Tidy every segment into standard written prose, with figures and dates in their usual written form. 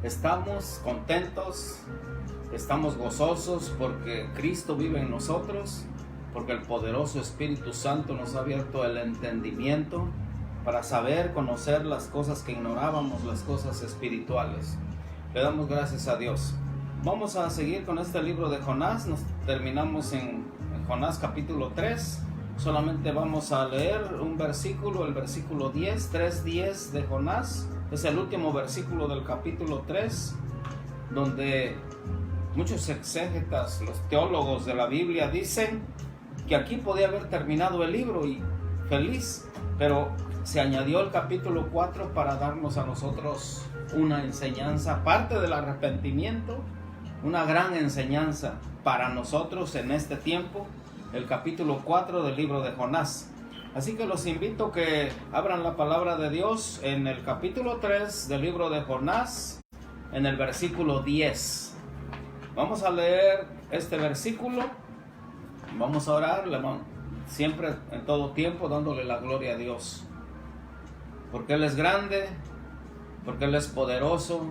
Estamos contentos, estamos gozosos porque Cristo vive en nosotros, porque el poderoso Espíritu Santo nos ha abierto el entendimiento para saber, conocer las cosas que ignorábamos, las cosas espirituales. Le damos gracias a Dios. Vamos a seguir con este libro de Jonás. Nos terminamos en Jonás capítulo 3. Solamente vamos a leer un versículo, el versículo 10, 3:10 de Jonás. Es el último versículo del capítulo 3, donde muchos exégetas, los teólogos de la Biblia, dicen que aquí podía haber terminado el libro y feliz, pero se añadió el capítulo 4 para darnos a nosotros una enseñanza, aparte del arrepentimiento, una gran enseñanza para nosotros en este tiempo, el capítulo 4 del libro de Jonás. Así que los invito a que abran la palabra de Dios en el capítulo 3 del libro de Jonás, en el versículo 10. Vamos a leer este versículo, vamos a orar, siempre en todo tiempo dándole la gloria a Dios, porque Él es grande, porque Él es poderoso.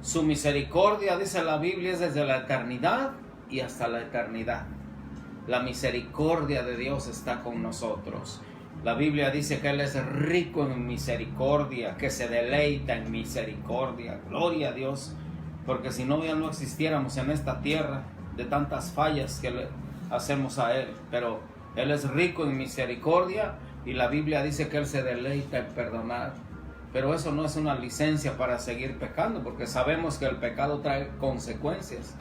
Su misericordia, dice la Biblia, es desde la eternidad y hasta la eternidad. La misericordia de Dios está con nosotros. La Biblia dice que Él es rico en misericordia, que se deleita en misericordia. Gloria a Dios, porque si no, ya no existiéramos en esta tierra de tantas fallas que le hacemos a Él. Pero Él es rico en misericordia y la Biblia dice que Él se deleita en perdonar. Pero eso no es una licencia para seguir pecando, porque sabemos que el pecado trae consecuencias.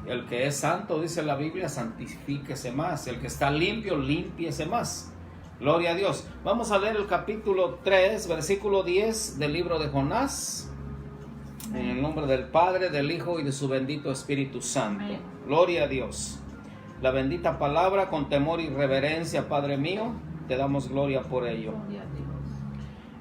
El que es santo, dice la Biblia, santifíquese más. El que está limpio, límpiese más. Gloria a Dios. Vamos a leer el capítulo 3, versículo 10 del libro de Jonás. En el nombre del Padre, del Hijo y de su bendito Espíritu Santo. Amén. Gloria a Dios. La bendita palabra, con temor y reverencia, Padre mío, te damos gloria por ello. Gloria a Dios.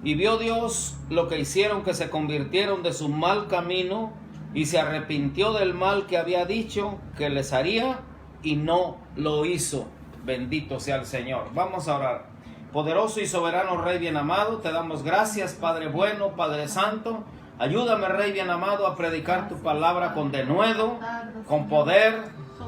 Y vio Dios lo que hicieron, que se convirtieron de su mal camino, y se arrepintió del mal que había dicho que les haría, y no lo hizo. Bendito sea el Señor. Vamos a orar. Poderoso y soberano Rey bien amado, te damos gracias, Padre bueno, Padre santo. Ayúdame, Rey bien amado, a predicar tu palabra con denuedo, con poder,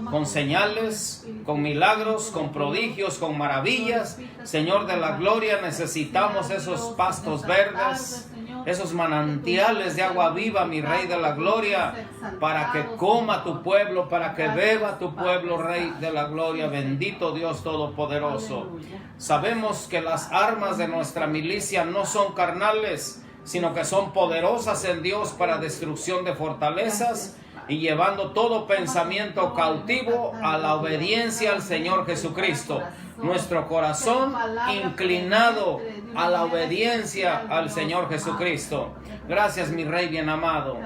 con señales, con milagros, con prodigios, con maravillas. Señor de la gloria, necesitamos esos pastos verdes, esos manantiales de agua viva, mi Rey de la gloria, para que coma tu pueblo, para que beba tu pueblo, Rey de la gloria. Bendito Dios Todopoderoso. Sabemos que las armas de nuestra milicia no son carnales, sino que son poderosas en Dios para destrucción de fortalezas, y llevando todo pensamiento cautivo a la obediencia al Señor Jesucristo. Nuestro corazón inclinado a la obediencia al Señor Jesucristo. Gracias, mi Rey bien amado.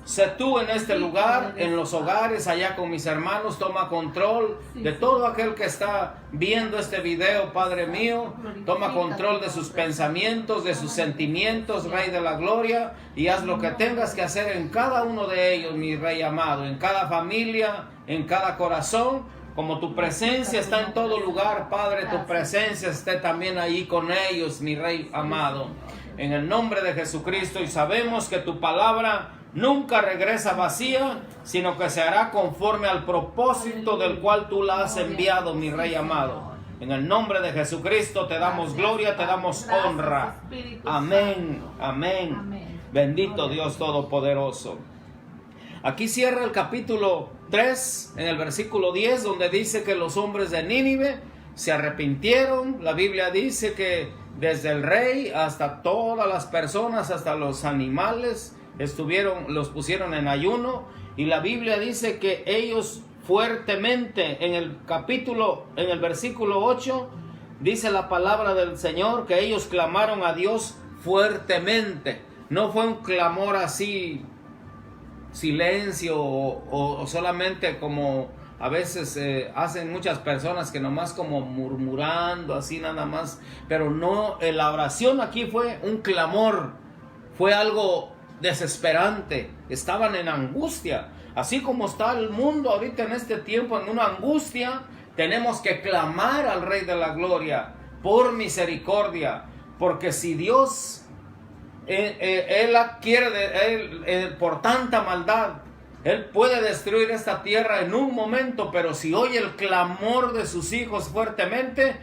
Sé tú en este lugar, en los hogares, allá con mis hermanos. Toma control de todo aquel que está viendo este video, Padre mío. Toma control de sus pensamientos, de sus sentimientos, Rey de la gloria. Y haz lo que tengas que hacer en cada uno de ellos, mi Rey amado. En cada familia, en cada corazón. Como tu presencia está en todo lugar, Padre, tu presencia esté también ahí con ellos, mi Rey amado. En el nombre de Jesucristo, y sabemos que tu palabra nunca regresa vacía, sino que se hará conforme al propósito del cual tú la has enviado, mi Rey amado. En el nombre de Jesucristo te damos gloria, te damos honra. Amén, amén. Bendito Dios Todopoderoso. Aquí cierra el capítulo 3 en el versículo 10, donde dice que los hombres de Nínive se arrepintieron. La Biblia dice que desde el rey hasta todas las personas, hasta los animales, los pusieron en ayuno. Y la Biblia dice que ellos fuertemente, en el versículo 8, dice la palabra del Señor que ellos clamaron a Dios fuertemente. No fue un clamor así, silencio o solamente como a veces hacen muchas personas, que nomás como murmurando así nada más. Pero no, la oración aquí fue un clamor, fue algo desesperante. Estaban en angustia, así como está el mundo ahorita en este tiempo en una angustia. Tenemos que clamar al Rey de la gloria por misericordia, porque si Dios Él quiere, por tanta maldad, Él puede destruir esta tierra en un momento, pero si oye el clamor de sus hijos fuertemente,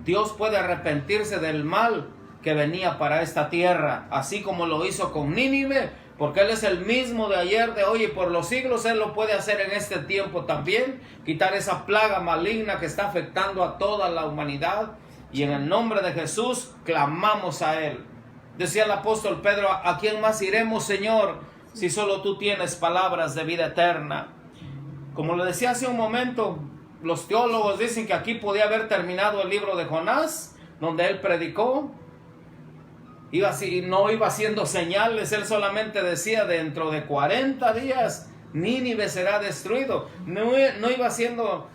Dios puede arrepentirse del mal que venía para esta tierra, así como lo hizo con Nínive, porque Él es el mismo de ayer, de hoy y por los siglos. Él lo puede hacer en este tiempo también, quitar esa plaga maligna que está afectando a toda la humanidad, y en el nombre de Jesús clamamos a Él. Decía el apóstol Pedro: ¿a quién más iremos, Señor, si solo tú tienes palabras de vida eterna? Como le decía hace un momento, los teólogos dicen que aquí podía haber terminado el libro de Jonás, donde él predicó. No iba haciendo señales, él solamente decía: dentro de 40 días Nínive será destruido. No iba haciendo,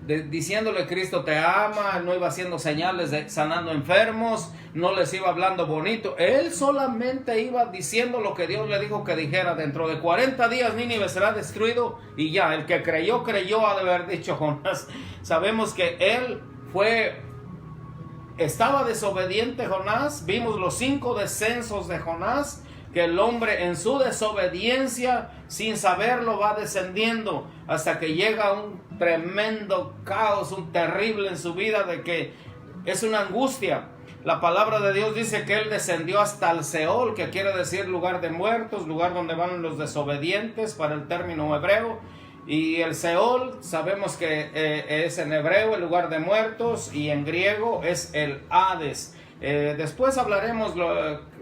diciéndole Cristo te ama, no iba haciendo señales de sanando enfermos, no les iba hablando bonito. Él solamente iba diciendo lo que Dios le dijo que dijera: dentro de 40 días Nínive será destruido, y ya. El que creyó, ha de haber dicho Jonás. Sabemos que él estaba desobediente Jonás. Vimos los 5 descensos de Jonás, que el hombre en su desobediencia, sin saberlo, va descendiendo hasta que llega un tremendo caos, un terrible en su vida, de que es una angustia. La palabra de Dios dice que él descendió hasta el Seol, que quiere decir lugar de muertos, lugar donde van los desobedientes para el término hebreo. Y el Seol sabemos que es en hebreo el lugar de muertos, y en griego es el Hades. Después hablaremos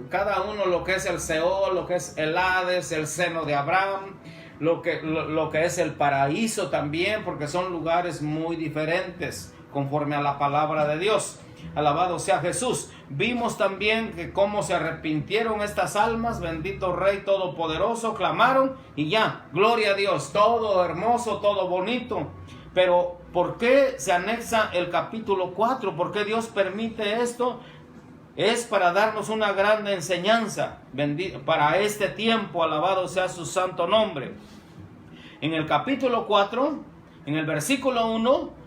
cada uno lo que es el Seol, lo que es el Hades, el seno de Abraham, lo que es el paraíso también, porque son lugares muy diferentes conforme a la palabra de Dios. Alabado sea Jesús. Vimos también que cómo se arrepintieron estas almas. Bendito Rey Todopoderoso, clamaron y ya, gloria a Dios, todo hermoso, todo bonito. Pero ¿por qué se anexa el capítulo 4? ¿Por qué Dios permite esto? Es para darnos una gran enseñanza para este tiempo. Alabado sea su santo nombre. En el capítulo 4, en el versículo 1,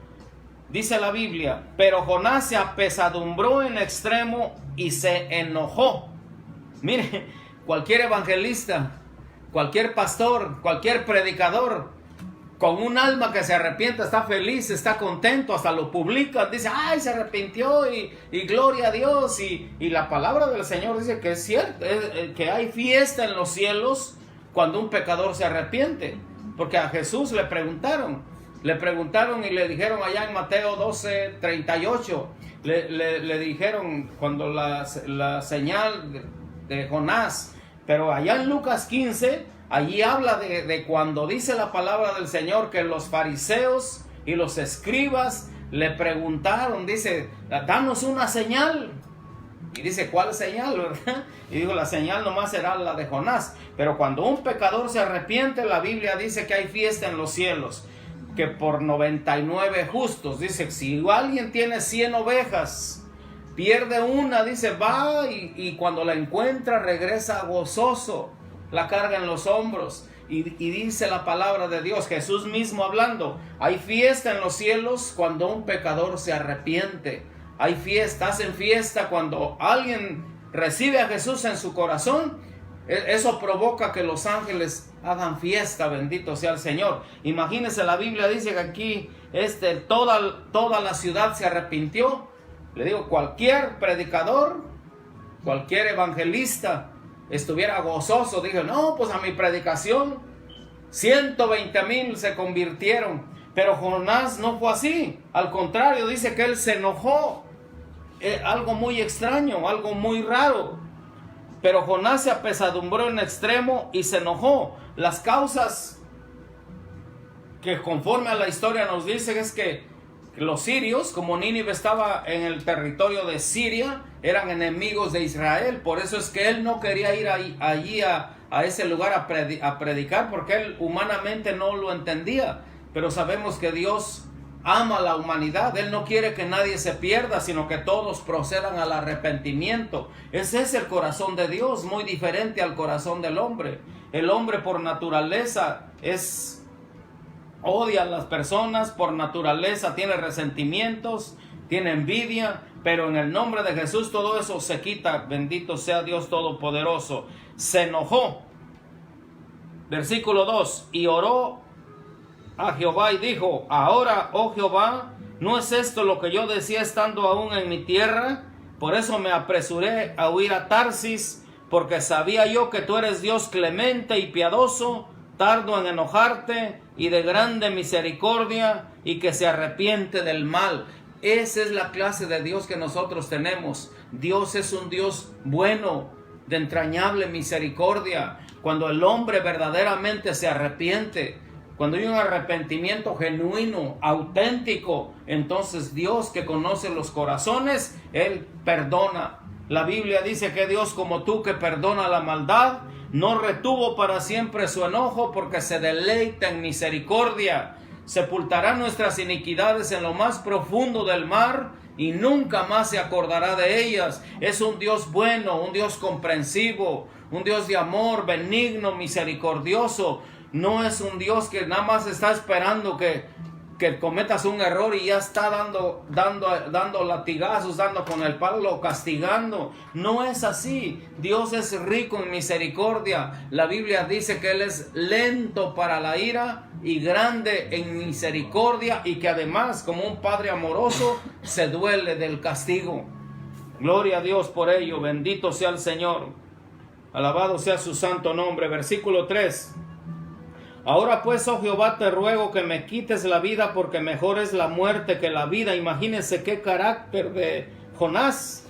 dice la Biblia: pero Jonás se apesadumbró en extremo y se enojó. Mire, cualquier evangelista, cualquier pastor, cualquier predicador con un alma que se arrepienta está feliz, está contento, hasta lo publica, dice: ay, se arrepintió y gloria a Dios. Y la palabra del Señor dice que es cierto, que hay fiesta en los cielos cuando un pecador se arrepiente. Porque a Jesús le preguntaron y le dijeron allá en Mateo 12:38, le dijeron cuando la señal de Jonás. Pero allá en Lucas 15, allí habla de cuando dice la palabra del Señor que los fariseos y los escribas le preguntaron, dice: danos una señal. Y dice: ¿cuál señal, verdad? Y dijo: la señal nomás será la de Jonás. Pero cuando un pecador se arrepiente, la Biblia dice que hay fiesta en los cielos, que por 99 justos. Dice: si alguien tiene 100 ovejas, pierde una, dice, va y cuando la encuentra regresa gozoso, la carga en los hombros. Y dice la palabra de Dios, Jesús mismo hablando: hay fiesta en los cielos cuando un pecador se arrepiente. Hay fiesta, hacen fiesta cuando alguien recibe a Jesús en su corazón. Eso provoca que los ángeles hagan fiesta. Bendito sea el Señor. Imagínense, la Biblia dice que aquí toda la ciudad se arrepintió. Le digo, cualquier predicador, cualquier evangelista estuviera gozoso. Dije: no, pues a mi predicación 120,000 se convirtieron. Pero Jonás no fue así. Al contrario, dice que él se enojó. Algo muy extraño, algo muy raro. Pero Jonás se apesadumbró en extremo y se enojó. Las causas que conforme a la historia nos dicen es que los sirios, como Nínive estaba en el territorio de Siria, eran enemigos de Israel. Por eso es que él no quería ir allí a ese lugar a predicar, porque él humanamente no lo entendía. Pero sabemos que Dios ama a la humanidad. Él no quiere que nadie se pierda, sino que todos procedan al arrepentimiento. Ese es el corazón de Dios, muy diferente al corazón del hombre. El hombre por naturaleza odia a las personas, por naturaleza tiene resentimientos, tiene envidia, pero en el nombre de Jesús todo eso se quita. Bendito sea Dios Todopoderoso. Se enojó. Versículo 2, y oró a Jehová y dijo: ahora, oh Jehová, ¿no es esto lo que yo decía estando aún en mi tierra? Por eso me apresuré a huir a Tarsis, porque sabía yo que tú eres Dios clemente y piadoso, tardo en enojarte y de grande misericordia, y que se arrepiente del mal. Esa es la clase de Dios que nosotros tenemos. Dios es un Dios bueno, de entrañable misericordia. Cuando el hombre verdaderamente se arrepiente, cuando hay un arrepentimiento genuino, auténtico, entonces Dios, que conoce los corazones, Él perdona. La Biblia dice que Dios, como tú, que perdona la maldad, no retuvo para siempre su enojo, porque se deleita en misericordia. Sepultará nuestras iniquidades en lo más profundo del mar, y nunca más se acordará de ellas. Es un Dios bueno, un Dios comprensivo, un Dios de amor, benigno, misericordioso. No es un Dios que nada más está esperando que cometas un error y ya está dando latigazos, dando con el palo, castigando. No es así. Dios es rico en misericordia. La Biblia dice que Él es lento para la ira y grande en misericordia, y que además, como un padre amoroso, se duele del castigo. Gloria a Dios por ello. Bendito sea el Señor. Alabado sea su santo nombre. Versículo 3. Ahora pues, oh Jehová, te ruego que me quites la vida, porque mejor es la muerte que la vida. Imagínense qué carácter de Jonás.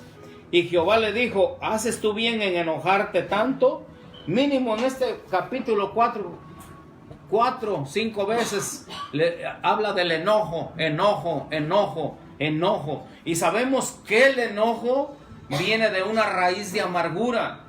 Y Jehová le dijo: ¿haces tú bien en enojarte tanto? Mínimo en este capítulo 5 veces habla del enojo. Y sabemos que el enojo viene de una raíz de amargura,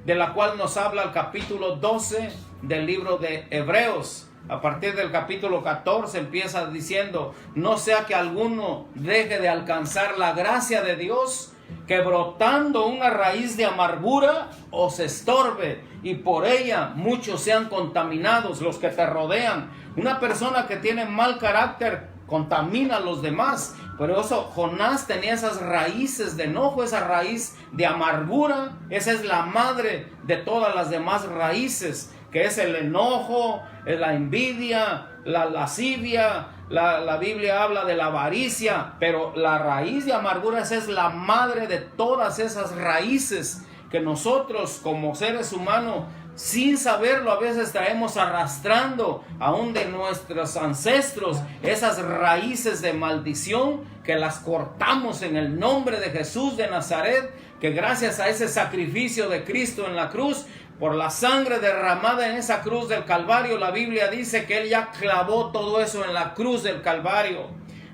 de la cual nos habla el capítulo 12 del libro de Hebreos. A partir del capítulo 14 empieza diciendo: no sea que alguno deje de alcanzar la gracia de Dios, que brotando una raíz de amargura os estorbe, y por ella muchos sean contaminados los que te rodean. Una persona que tiene mal carácter contamina a los demás. Pero eso, Jonás tenía esas raíces de enojo, esa raíz de amargura. Esa es la madre de todas las demás raíces, que es el enojo, la envidia, la lascivia. La Biblia habla de la avaricia, pero la raíz de amargura, esa es la madre de todas esas raíces que nosotros como seres humanos, sin saberlo, a veces traemos arrastrando aún de nuestros ancestros, esas raíces de maldición, que las cortamos en el nombre de Jesús de Nazaret, que gracias a ese sacrificio de Cristo en la cruz, por la sangre derramada en esa cruz del Calvario, la Biblia dice que Él ya clavó todo eso en la cruz del Calvario,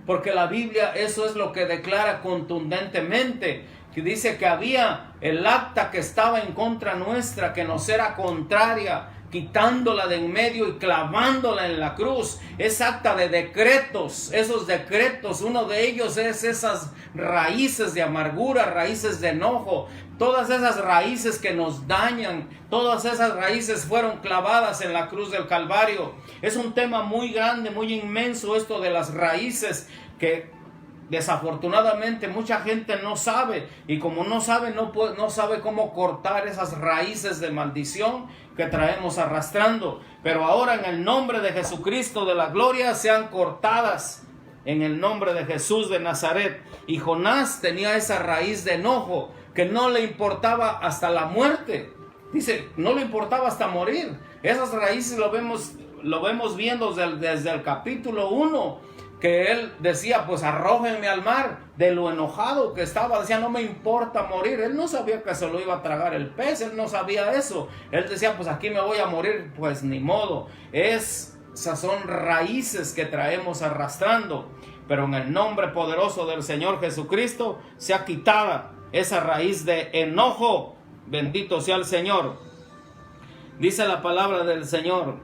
porque la Biblia eso es lo que declara contundentemente, que dice que había el acta que estaba en contra nuestra, que nos era contraria, quitándola de en medio y clavándola en la cruz. Es acta de decretos. Esos decretos, uno de ellos es esas raíces de amargura, raíces de enojo. Todas esas raíces que nos dañan, todas esas raíces fueron clavadas en la cruz del Calvario. Es un tema muy grande, muy inmenso, esto de las raíces, que desafortunadamente mucha gente no sabe, y como no sabe, no sabe cómo cortar esas raíces de maldición que traemos arrastrando. Pero ahora, en el nombre de Jesucristo de la gloria, sean cortadas en el nombre de Jesús de Nazaret. Y Jonás tenía esa raíz de enojo que no le importaba hasta la muerte. Dice, no le importaba hasta morir. Esas raíces lo vemos viendo desde el capítulo 1, que él decía, pues arrójenme al mar, de lo enojado que estaba. Decía, no me importa morir. Él no sabía que se lo iba a tragar el pez, él no sabía eso. Él decía, pues aquí me voy a morir, pues ni modo. Esas son raíces que traemos arrastrando, pero en el nombre poderoso del Señor Jesucristo sea quitada esa raíz de enojo. Bendito sea el Señor. Dice la palabra del Señor: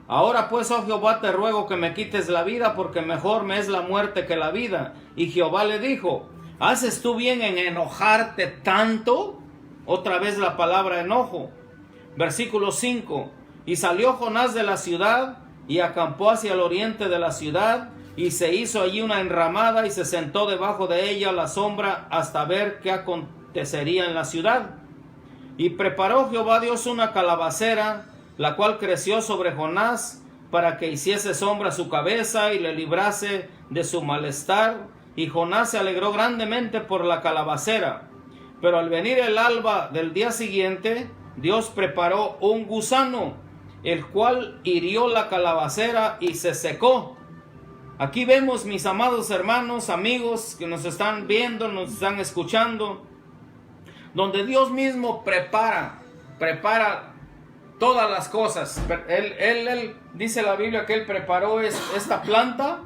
ahora pues, oh Jehová, te ruego que me quites la vida, porque mejor me es la muerte que la vida. Y Jehová le dijo: ¿haces tú bien en enojarte tanto? Otra vez la palabra enojo. Versículo 5. Y salió Jonás de la ciudad y acampó hacia el oriente de la ciudad, y se hizo allí una enramada y se sentó debajo de ella a la sombra hasta ver qué acontecería en la ciudad. Y preparó Jehová Dios una calabacera, la cual creció sobre Jonás, para que hiciese sombra a su cabeza y le librase de su malestar. Y Jonás se alegró grandemente por la calabacera. Pero al venir el alba del día siguiente, Dios preparó un gusano, el cual hirió la calabacera y se secó. Aquí vemos, mis amados hermanos, amigos que nos están viendo, nos están escuchando, donde Dios mismo prepara todas las cosas. Él dice la Biblia que Él preparó esta planta,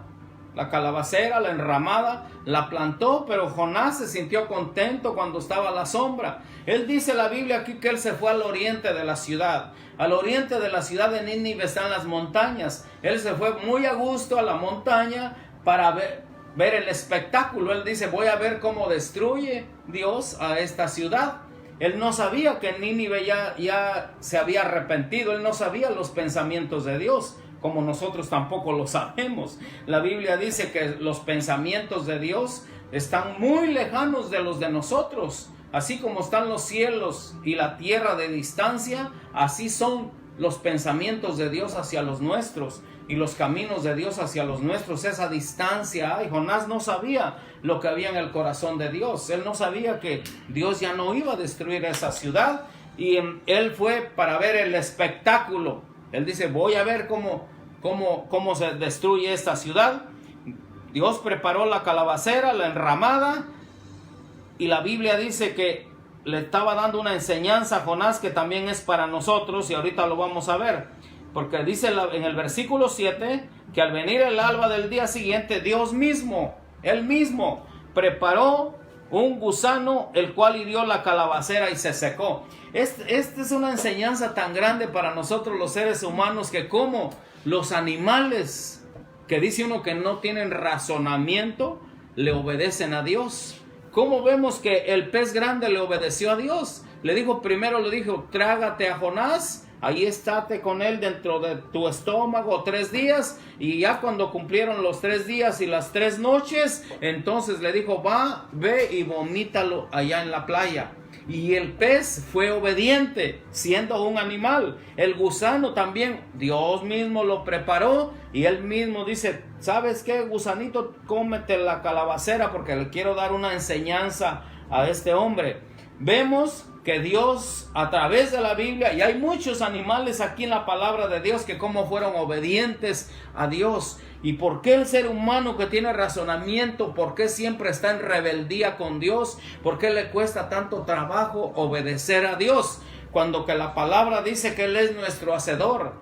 la calabacera, la enramada, la plantó, pero Jonás se sintió contento cuando estaba a la sombra. Él dice la Biblia aquí que él se fue al oriente de la ciudad. Al oriente de la ciudad de Nínive están las montañas. Él se fue muy a gusto a la montaña para ver el espectáculo. Él dice, voy a ver cómo destruye Dios a esta ciudad. Él no sabía que Nínive ya se había arrepentido. Él no sabía los pensamientos de Dios, como nosotros tampoco lo sabemos. La Biblia dice que los pensamientos de Dios están muy lejanos de los de nosotros. Así como están los cielos y la tierra de distancia, así son los pensamientos de Dios hacia los nuestros y los caminos de Dios hacia los nuestros. Esa distancia hay. Jonás no sabía lo que había en el corazón de Dios. Él no sabía que Dios ya no iba a destruir esa ciudad, y él fue para ver el espectáculo. Él dice, voy a ver cómo se destruye esta ciudad. Dios preparó la calabacera, la enramada, y la Biblia dice que le estaba dando una enseñanza a Jonás que también es para nosotros, y ahorita lo vamos a ver. Porque dice en el versículo 7 que al venir el alba del día siguiente, Dios mismo, Él mismo, preparó un gusano, el cual hirió la calabacera y se secó. Esta es una enseñanza tan grande para nosotros los seres humanos, que como los animales, que dice uno que no tienen razonamiento, le obedecen a Dios. ¿Cómo vemos que el pez grande le obedeció a Dios? Primero le dijo, trágate a Jonás, ahí estate con él dentro de tu estómago 3 días, y ya cuando cumplieron los 3 días y las 3 noches, entonces le dijo, ve y vomítalo allá en la playa. Y el pez fue obediente, siendo un animal. El gusano también, Dios mismo lo preparó, y él mismo dice, ¿sabes qué, gusanito? Cómete la calabacera, porque le quiero dar una enseñanza a este hombre. Vemos que Dios, a través de la Biblia, y hay muchos animales aquí en la palabra de Dios, que cómo fueron obedientes a Dios. ¿Y por qué el ser humano que tiene razonamiento, por qué siempre está en rebeldía con Dios? ¿Por qué le cuesta tanto trabajo obedecer a Dios? Cuando que la palabra dice que Él es nuestro hacedor.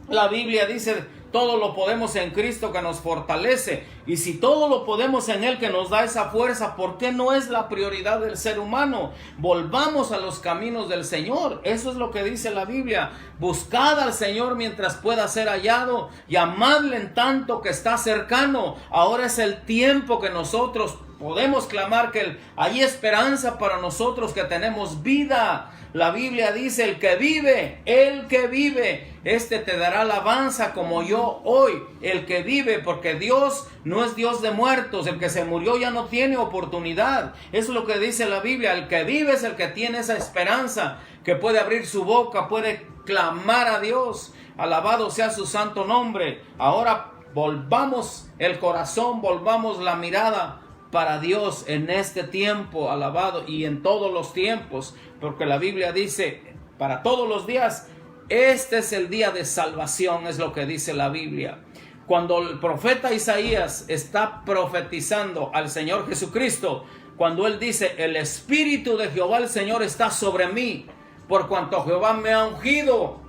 La Biblia dice, todo lo podemos en Cristo que nos fortalece. Y si todo lo podemos en Él que nos da esa fuerza, ¿por qué no es la prioridad del ser humano? Volvamos a los caminos del Señor. Eso es lo que dice la Biblia. Buscad al Señor mientras pueda ser hallado, llamadle en tanto que está cercano. Ahora es el tiempo que nosotros podemos clamar que hay esperanza para nosotros, que tenemos vida. La Biblia dice, el que vive, este te dará alabanza como yo hoy. El que vive, porque Dios no es Dios de muertos. El que se murió ya no tiene oportunidad. Eso es lo que dice la Biblia. El que vive es el que tiene esa esperanza, que puede abrir su boca, puede clamar a Dios. Alabado sea su santo nombre. Ahora volvamos el corazón, volvamos la mirada para Dios en este tiempo, alabado, y en todos los tiempos, porque la Biblia dice, para todos los días, este es el día de salvación, es lo que dice la Biblia. Cuando el profeta Isaías está profetizando al Señor Jesucristo, cuando él dice, el Espíritu de Jehová el Señor está sobre mí, por cuanto Jehová me ha ungido,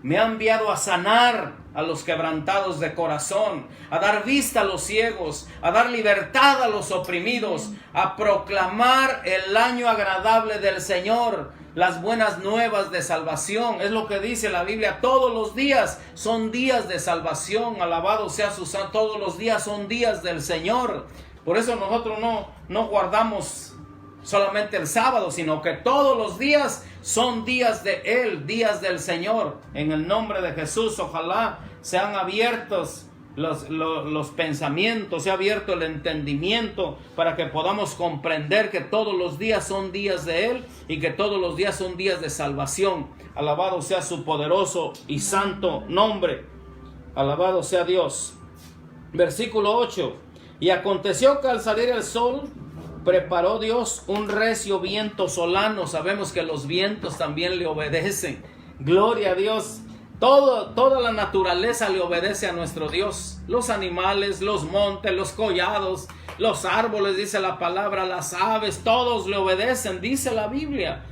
me ha enviado a sanar a los quebrantados de corazón, a dar vista a los ciegos, a dar libertad a los oprimidos, a proclamar el año agradable del Señor, las buenas nuevas de salvación. Es lo que dice la Biblia. Todos los días son días de salvación, alabado sea su santo. Todos los días son días del Señor. Por eso nosotros no guardamos solamente el sábado, sino que todos los días son días de Él, días del Señor. En el nombre de Jesús, ojalá sean abiertos los pensamientos, se ha abierto el entendimiento para que podamos comprender que todos los días son días de Él y que todos los días son días de salvación. Alabado sea su poderoso y santo nombre. Alabado sea Dios. Versículo 8. Y aconteció que al salir el sol, preparó Dios un recio viento solano. Sabemos que los vientos también le obedecen. Gloria a Dios. Toda la naturaleza le obedece a nuestro Dios. Los animales, los montes, los collados, los árboles, dice la palabra, las aves, todos le obedecen, dice la Biblia.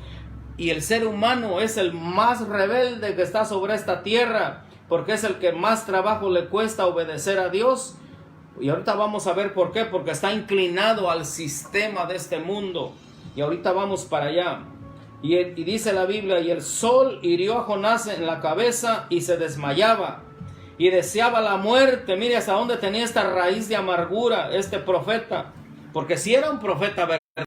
Y el ser humano es el más rebelde que está sobre esta tierra, porque es el que más trabajo le cuesta obedecer a Dios. Y ahorita vamos a ver por qué, porque está inclinado al sistema de este mundo. Y ahorita vamos para allá. Y dice la Biblia, y el sol hirió a Jonás en la cabeza y se desmayaba y deseaba la muerte. Mire hasta dónde tenía esta raíz de amargura este profeta, porque si era un profeta verdadero,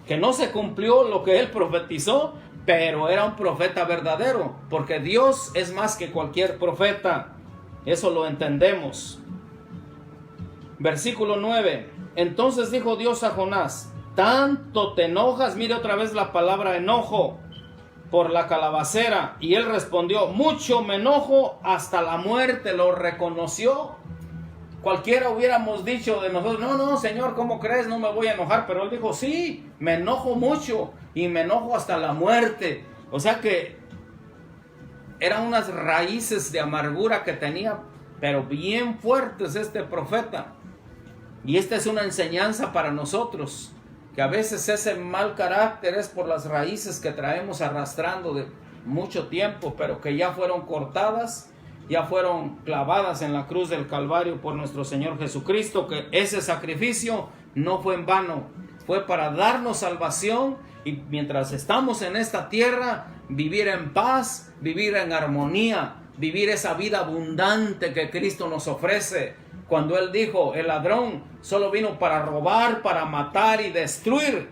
que no se cumplió lo que él profetizó, pero era un profeta verdadero, porque Dios es más que cualquier profeta. Eso lo entendemos. Versículo 9. Entonces dijo Dios a Jonás: ¿tanto te enojas? Mire otra vez la palabra enojo, por la calabacera. Y él respondió: mucho me enojo hasta la muerte. Lo reconoció. Cualquiera hubiéramos dicho de nosotros: no, Señor, ¿cómo crees? No me voy a enojar. Pero él dijo: sí, me enojo mucho y me enojo hasta la muerte. O sea que eran unas raíces de amargura que tenía, pero bien fuertes este profeta. Y esta es una enseñanza para nosotros, que a veces ese mal carácter es por las raíces que traemos arrastrando de mucho tiempo, pero que ya fueron cortadas, ya fueron clavadas en la cruz del Calvario por nuestro Señor Jesucristo, que ese sacrificio no fue en vano, fue para darnos salvación y mientras estamos en esta tierra, vivir en paz, vivir en armonía, vivir esa vida abundante que Cristo nos ofrece. Cuando Él dijo: el ladrón solo vino para robar, para matar y destruir,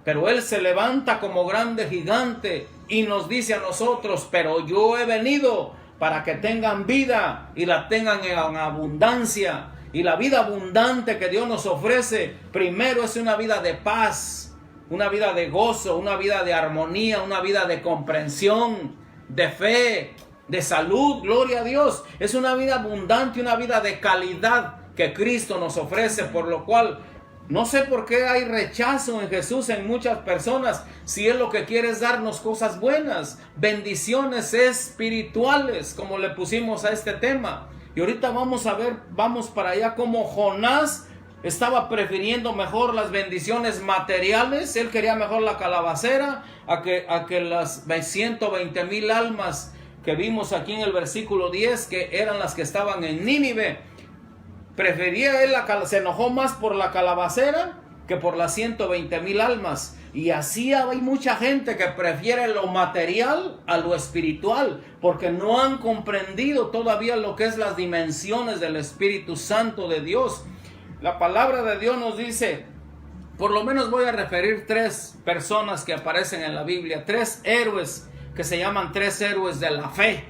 pero Él se levanta como grande gigante y nos dice a nosotros: pero yo he venido para que tengan vida y la tengan en abundancia. Y la vida abundante que Dios nos ofrece, primero es una vida de paz, una vida de gozo, una vida de armonía, una vida de comprensión, de fe, de salud. Gloria a Dios. Es una vida abundante, una vida de calidad que Cristo nos ofrece, por lo cual no sé por qué hay rechazo en Jesús en muchas personas, si Él lo que quiere es darnos cosas buenas, bendiciones espirituales, como le pusimos a este tema. Y ahorita vamos a ver, vamos para allá, como Jonás estaba prefiriendo mejor las bendiciones materiales. Él quería mejor la calabacera a que las 120,000 almas que vimos aquí en el versículo 10, que eran las que estaban en Nínive. Prefería él, se enojó más por la calabacera que por las 120,000 almas. Y así hay mucha gente que prefiere lo material a lo espiritual, porque no han comprendido todavía lo que es las dimensiones del Espíritu Santo de Dios. La palabra de Dios nos dice, por lo menos voy a referir 3 personas que aparecen en la Biblia, 3 héroes que se llaman 3 héroes de la fe.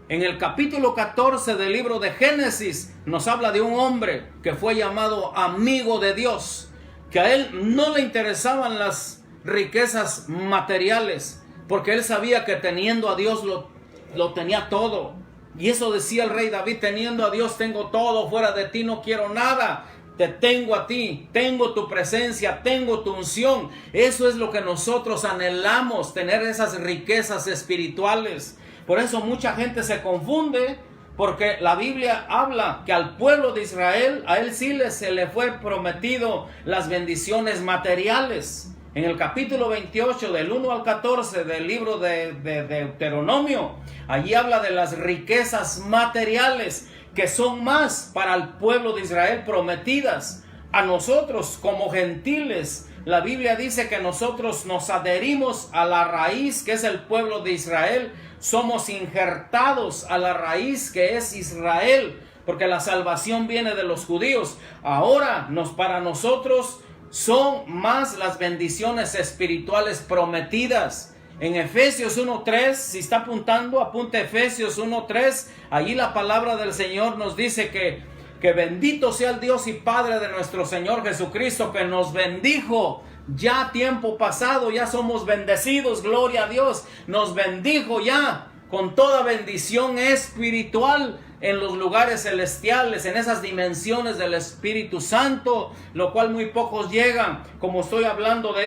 En el capítulo 14 del libro de Génesis nos habla de un hombre que fue llamado amigo de Dios, que a él no le interesaban las riquezas materiales, porque él sabía que teniendo a Dios lo tenía todo. Y eso decía el rey David: teniendo a Dios tengo todo, fuera de ti no quiero nada. Te tengo a ti, tengo tu presencia, tengo tu unción. Eso es lo que nosotros anhelamos, tener esas riquezas espirituales. Por eso mucha gente se confunde, porque la Biblia habla que al pueblo de Israel, a él sí se le fue prometido las bendiciones materiales. En el capítulo 28, del 1 al 14 del libro de Deuteronomio, allí habla de las riquezas materiales que son más para el pueblo de Israel prometidas. A nosotros como gentiles, la Biblia dice que nosotros nos adherimos a la raíz que es el pueblo de Israel. Somos injertados a la raíz que es Israel, porque la salvación viene de los judíos. Ahora para nosotros son más las bendiciones espirituales prometidas. En Efesios 1:3, si está apuntando, apunte Efesios 1:3. Allí la palabra del Señor nos dice que bendito sea el Dios y Padre de nuestro Señor Jesucristo, que nos bendijo ya tiempo pasado, ya somos bendecidos, gloria a Dios, nos bendijo ya con toda bendición espiritual en los lugares celestiales, en esas dimensiones del Espíritu Santo, lo cual muy pocos llegan, como estoy hablando de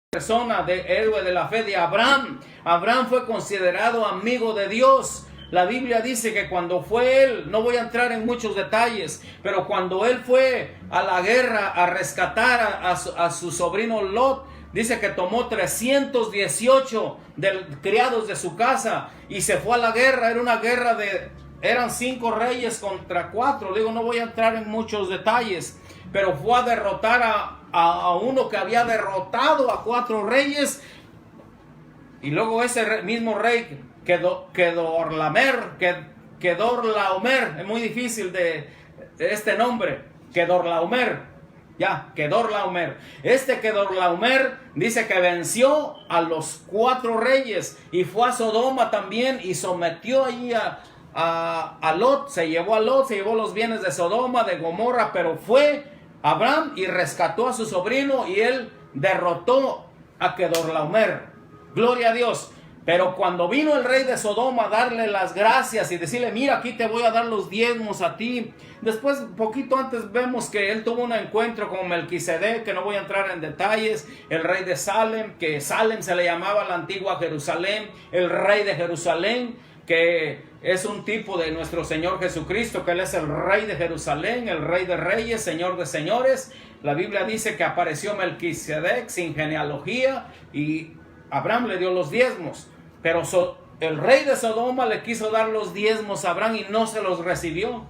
persona, de héroe de la fe de Abraham. Abraham fue considerado amigo de Dios. La Biblia dice que cuando fue él, no voy a entrar en muchos detalles, pero cuando él fue a la guerra a rescatar a su sobrino Lot, dice que tomó 318 criados de su casa y se fue a la guerra. Era una guerra eran 5 reyes contra 4. Digo, no voy a entrar en muchos detalles, pero fue a derrotar a uno que había derrotado a 4 reyes. Y luego ese mismo rey, Kedorlaomer, es muy difícil de este nombre, Kedorlaomer. Este Kedorlaomer dice que venció a los 4 reyes y fue a Sodoma también y sometió allí a Lot. Se llevó a Lot, se llevó los bienes de Sodoma, de Gomorra, pero fue Abraham y rescató a su sobrino y él derrotó a Kedorlaomer. Gloria a Dios. Pero cuando vino el rey de Sodoma a darle las gracias y decirle, mira, aquí te voy a dar los diezmos a ti. Después, poquito antes, vemos que él tuvo un encuentro con Melquisedec, que no voy a entrar en detalles. El rey de Salem, que Salem se le llamaba la antigua Jerusalén. El rey de Jerusalén, que es un tipo de nuestro Señor Jesucristo, que él es el rey de Jerusalén, el rey de reyes, señor de señores. La Biblia dice que apareció Melquisedec sin genealogía y Abraham le dio los diezmos. Pero el rey de Sodoma le quiso dar los diezmos a Abraham y no se los recibió.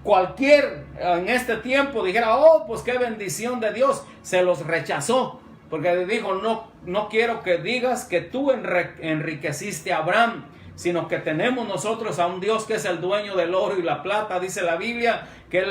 Cualquier en este tiempo dijera, oh, pues qué bendición de Dios, se los rechazó. Porque dijo, no quiero que digas que tú enriqueciste a Abraham, sino que tenemos nosotros a un Dios que es el dueño del oro y la plata. Dice la Biblia que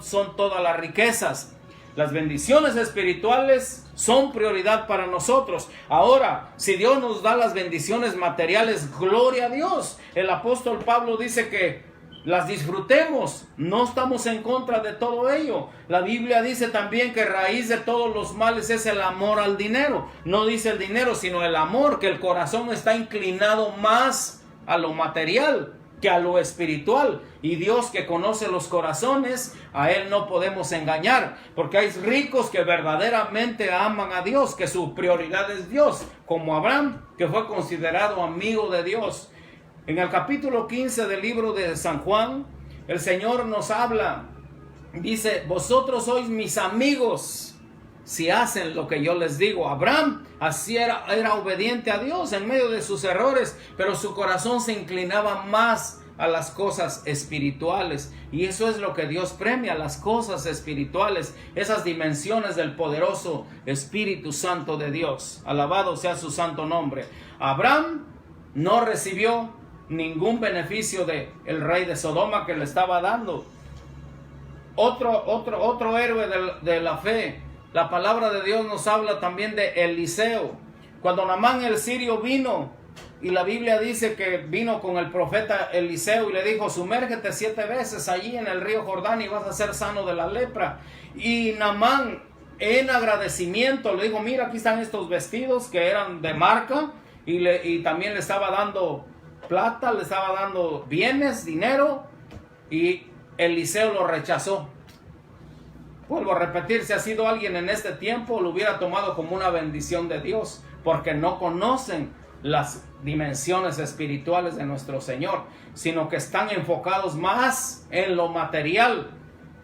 son todas las riquezas. Las bendiciones espirituales son prioridad para nosotros. Ahora, si Dios nos da las bendiciones materiales, gloria a Dios. El apóstol Pablo dice que las disfrutemos. No estamos en contra de todo ello. La Biblia dice también que raíz de todos los males es el amor al dinero. No dice el dinero, sino el amor, que el corazón está inclinado más a lo material que a lo espiritual. Y Dios, que conoce los corazones, a Él no podemos engañar, porque hay ricos que verdaderamente aman a Dios, que su prioridad es Dios, como Abraham, que fue considerado amigo de Dios. En el capítulo 15 del libro de San Juan, el Señor nos habla, dice, vosotros sois mis amigos si hacen lo que yo les digo. Abraham así era obediente a Dios en medio de sus errores, pero su corazón se inclinaba más a las cosas espirituales, y eso es lo que Dios premia, las cosas espirituales, esas dimensiones del poderoso Espíritu Santo de Dios. Alabado sea su santo nombre. Abraham no recibió ningún beneficio de el rey de Sodoma que le estaba dando. Otro héroe de la fe. La palabra de Dios nos habla también de Eliseo. Cuando Naamán el sirio vino, y la Biblia dice que vino con el profeta Eliseo y le dijo, sumérgete 7 veces allí en el río Jordán y vas a ser sano de la lepra. Y Naamán, en agradecimiento, le dijo, mira, aquí están estos vestidos que eran de marca, y también le estaba dando plata, le estaba dando bienes, dinero, y Eliseo lo rechazó. Vuelvo a repetir, si ha sido alguien en este tiempo, lo hubiera tomado como una bendición de Dios, porque no conocen las dimensiones espirituales de nuestro Señor, sino que están enfocados más en lo material.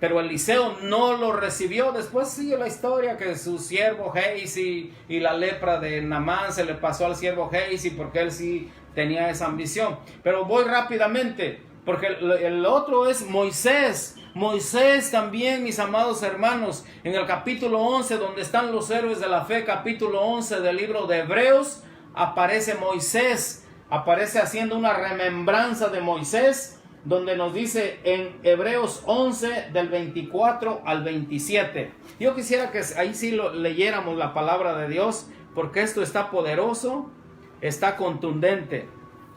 Pero Eliseo no lo recibió. Después sigue la historia que su siervo Gehazi y la lepra de Naamán se le pasó al siervo Gehazi, porque él sí tenía esa ambición. Pero voy rápidamente, porque el otro es Moisés. Moisés también, mis amados hermanos, en el capítulo 11, donde están los héroes de la fe, capítulo 11 del libro de Hebreos, aparece Moisés, aparece haciendo una remembranza de Moisés, donde nos dice en Hebreos 11 del 24 al 27. Yo quisiera que ahí sí leyéramos la palabra de Dios porque esto está poderoso, está contundente.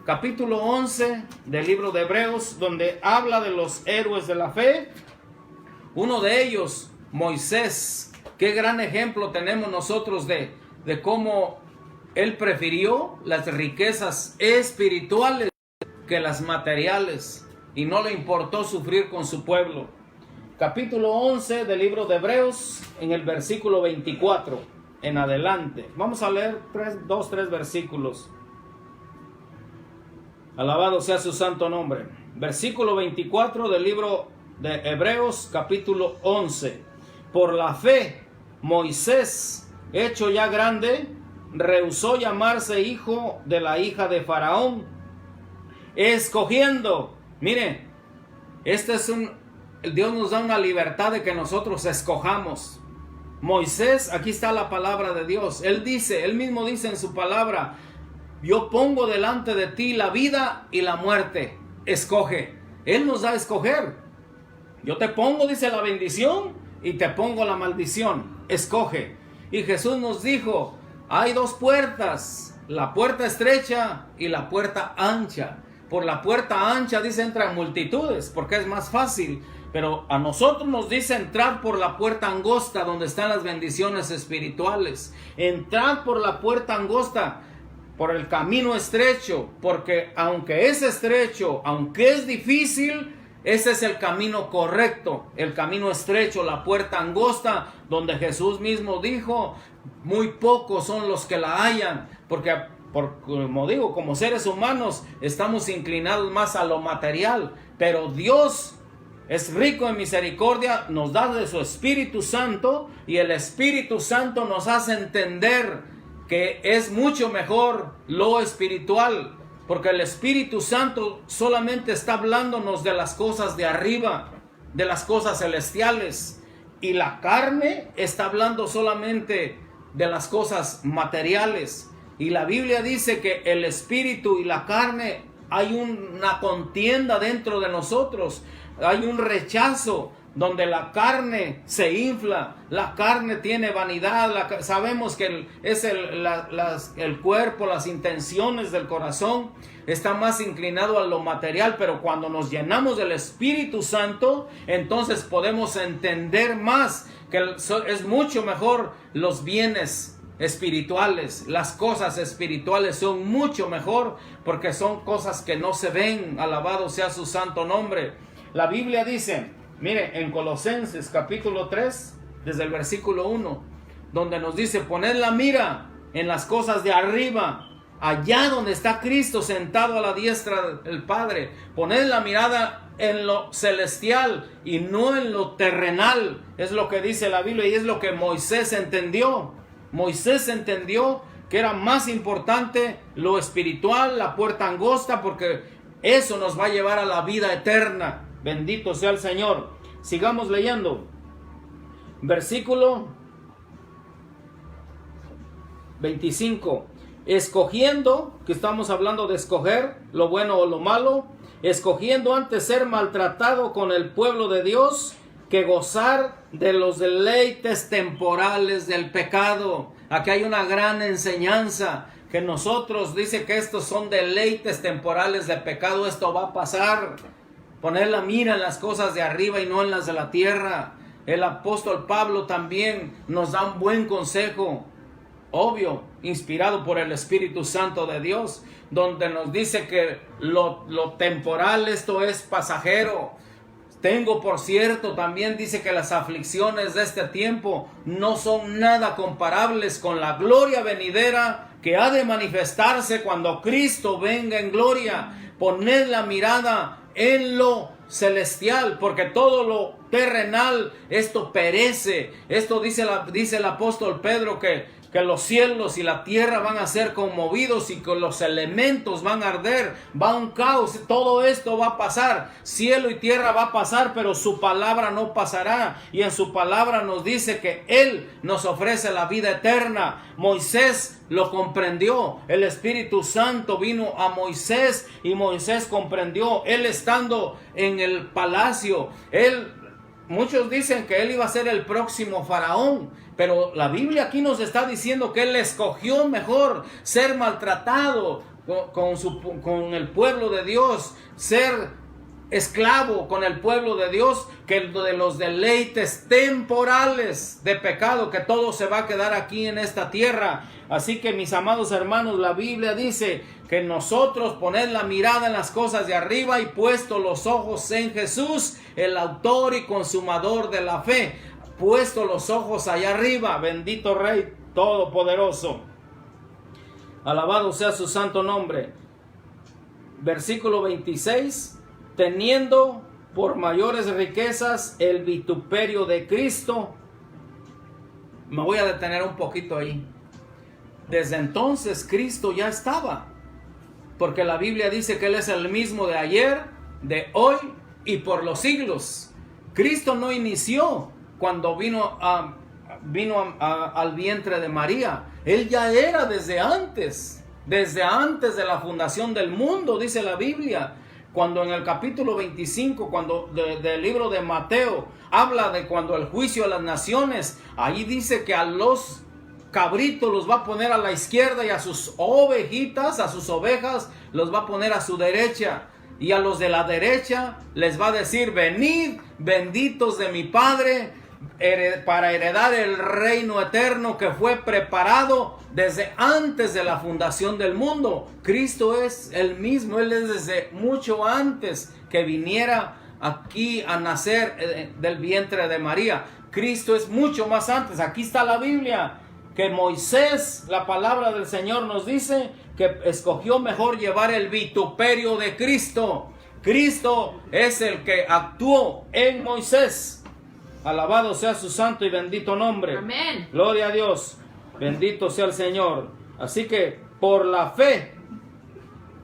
Capítulo 11 del libro de Hebreos, donde habla de los héroes de la fe. Uno de ellos, Moisés. Qué gran ejemplo tenemos nosotros de cómo él prefirió las riquezas espirituales que las materiales, y no le importó sufrir con su pueblo. Capítulo 11 del libro de Hebreos, en el versículo 24 en adelante. Vamos a leer 3 versículos. Alabado sea su santo nombre. Versículo 24 del libro de Hebreos, capítulo 11. Por la fe, Moisés, hecho ya grande, rehusó llamarse hijo de la hija de Faraón, escogiendo. Mire, Dios nos da una libertad de que nosotros escojamos. Moisés, aquí está la palabra de Dios. Él mismo dice en su palabra: yo pongo delante de ti la vida y la muerte. Escoge. Él nos da a escoger. Yo te pongo, dice, la bendición y te pongo la maldición. Escoge. Y Jesús nos dijo: hay 2 puertas, la puerta estrecha y la puerta ancha. Por la puerta ancha, dice, entran multitudes, porque es más fácil. Pero a nosotros nos dice entrar por la puerta angosta, donde están las bendiciones espirituales. Entrar por la puerta angosta, por el camino estrecho, porque aunque es estrecho, aunque es difícil, ese es el camino correcto, el camino estrecho, la puerta angosta, donde Jesús mismo dijo: muy pocos son los que la hallan, porque como digo, como seres humanos estamos inclinados más a lo material, pero Dios es rico en misericordia, nos da de su Espíritu Santo, y el Espíritu Santo nos hace entender que es mucho mejor lo espiritual, porque el Espíritu Santo solamente está hablándonos de las cosas de arriba, de las cosas celestiales, y la carne está hablando solamente de las cosas materiales. Y la Biblia dice que el espíritu y la carne, hay una contienda dentro de nosotros, hay un rechazo, donde la carne se infla, la carne tiene vanidad, sabemos que es el cuerpo, las intenciones del corazón, está más inclinado a lo material, pero cuando nos llenamos del Espíritu Santo, entonces podemos entender más que es mucho mejor los bienes espirituales, las cosas espirituales son mucho mejor, porque son cosas que no se ven. Alabado sea su santo nombre. La Biblia dice, mire, en Colosenses capítulo 3, desde el versículo 1, donde nos dice: poned la mira en las cosas de arriba, allá donde está Cristo sentado a la diestra del Padre. Poned la mirada en lo celestial y no en lo terrenal. Es lo que dice la Biblia, y es lo que Moisés entendió. Moisés entendió que era más importante lo espiritual, la puerta angosta, porque eso nos va a llevar a la vida eterna. Bendito sea el Señor. Sigamos leyendo. Versículo 25. Escogiendo, que estamos hablando de escoger lo bueno o lo malo, escogiendo antes ser maltratado con el pueblo de Dios que gozar de los deleites temporales del pecado. Aquí hay una gran enseñanza, que nosotros, dice que estos son deleites temporales de pecado. Esto va a pasar. Poner la mira en las cosas de arriba y no en las de la tierra. El apóstol Pablo también nos da un buen consejo, obvio, inspirado por el Espíritu Santo de Dios, donde nos dice que lo temporal, esto es pasajero. Tengo por cierto, también dice que las aflicciones de este tiempo no son nada comparables con la gloria venidera que ha de manifestarse cuando Cristo venga en gloria. Poned la mirada en lo celestial, porque todo lo terrenal, esto perece. Esto dice el apóstol Pedro, que los cielos y la tierra van a ser conmovidos y que los elementos van a arder, va un caos, todo esto va a pasar, cielo y tierra va a pasar, pero su palabra no pasará, y en su palabra nos dice que Él nos ofrece la vida eterna. Moisés lo comprendió, el Espíritu Santo vino a Moisés y Moisés comprendió. Él estando en el palacio, él muchos dicen que él iba a ser el próximo faraón, pero la Biblia aquí nos está diciendo que él escogió mejor ser maltratado con el pueblo de Dios, ser esclavo con el pueblo de Dios, que de los deleites temporales de pecado, que todo se va a quedar aquí en esta tierra. Así que, mis amados hermanos, la Biblia dice que nosotros poned la mirada en las cosas de arriba y puesto los ojos en Jesús, el autor y consumador de la fe. Puesto los ojos allá arriba, bendito Rey Todopoderoso. Alabado sea su santo nombre. Versículo 26. Teniendo por mayores riquezas el vituperio de Cristo. Me voy a detener un poquito ahí. Desde entonces Cristo ya estaba, porque la Biblia dice que Él es el mismo de ayer, de hoy y por los siglos. Cristo no inició cuando vino al vientre de María. Él ya era desde antes de la fundación del mundo, dice la Biblia. Cuando en el capítulo 25, del libro de Mateo, habla de cuando el juicio a las naciones, ahí dice que a los cabritos los va a poner a la izquierda y a sus ovejitas, a sus ovejas, los va a poner a su derecha. Y a los de la derecha les va a decir: venid, benditos de mi Padre, para heredar el reino eterno que fue preparado desde antes de la fundación del mundo. Cristo es el mismo, Él es desde mucho antes que viniera aquí a nacer del vientre de María. Cristo es mucho más antes. Aquí está la Biblia, que Moisés, la palabra del Señor nos dice que escogió mejor llevar el vituperio de Cristo. Cristo es el que actuó en Moisés. Alabado sea su santo y bendito nombre. Amén. Gloria a Dios. Bendito sea el Señor. Así que por la fe,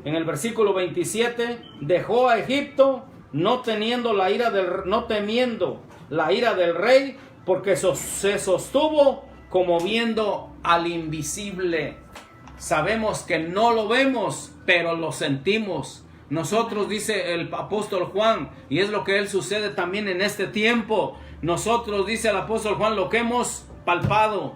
en el versículo 27, dejó a Egipto, no temiendo la ira del rey, porque se sostuvo como viendo al invisible. Sabemos que no lo vemos, pero lo sentimos. Nosotros, dice el apóstol Juan, y es lo que sucede también en este tiempo. Nosotros, dice el apóstol Juan, lo que hemos palpado,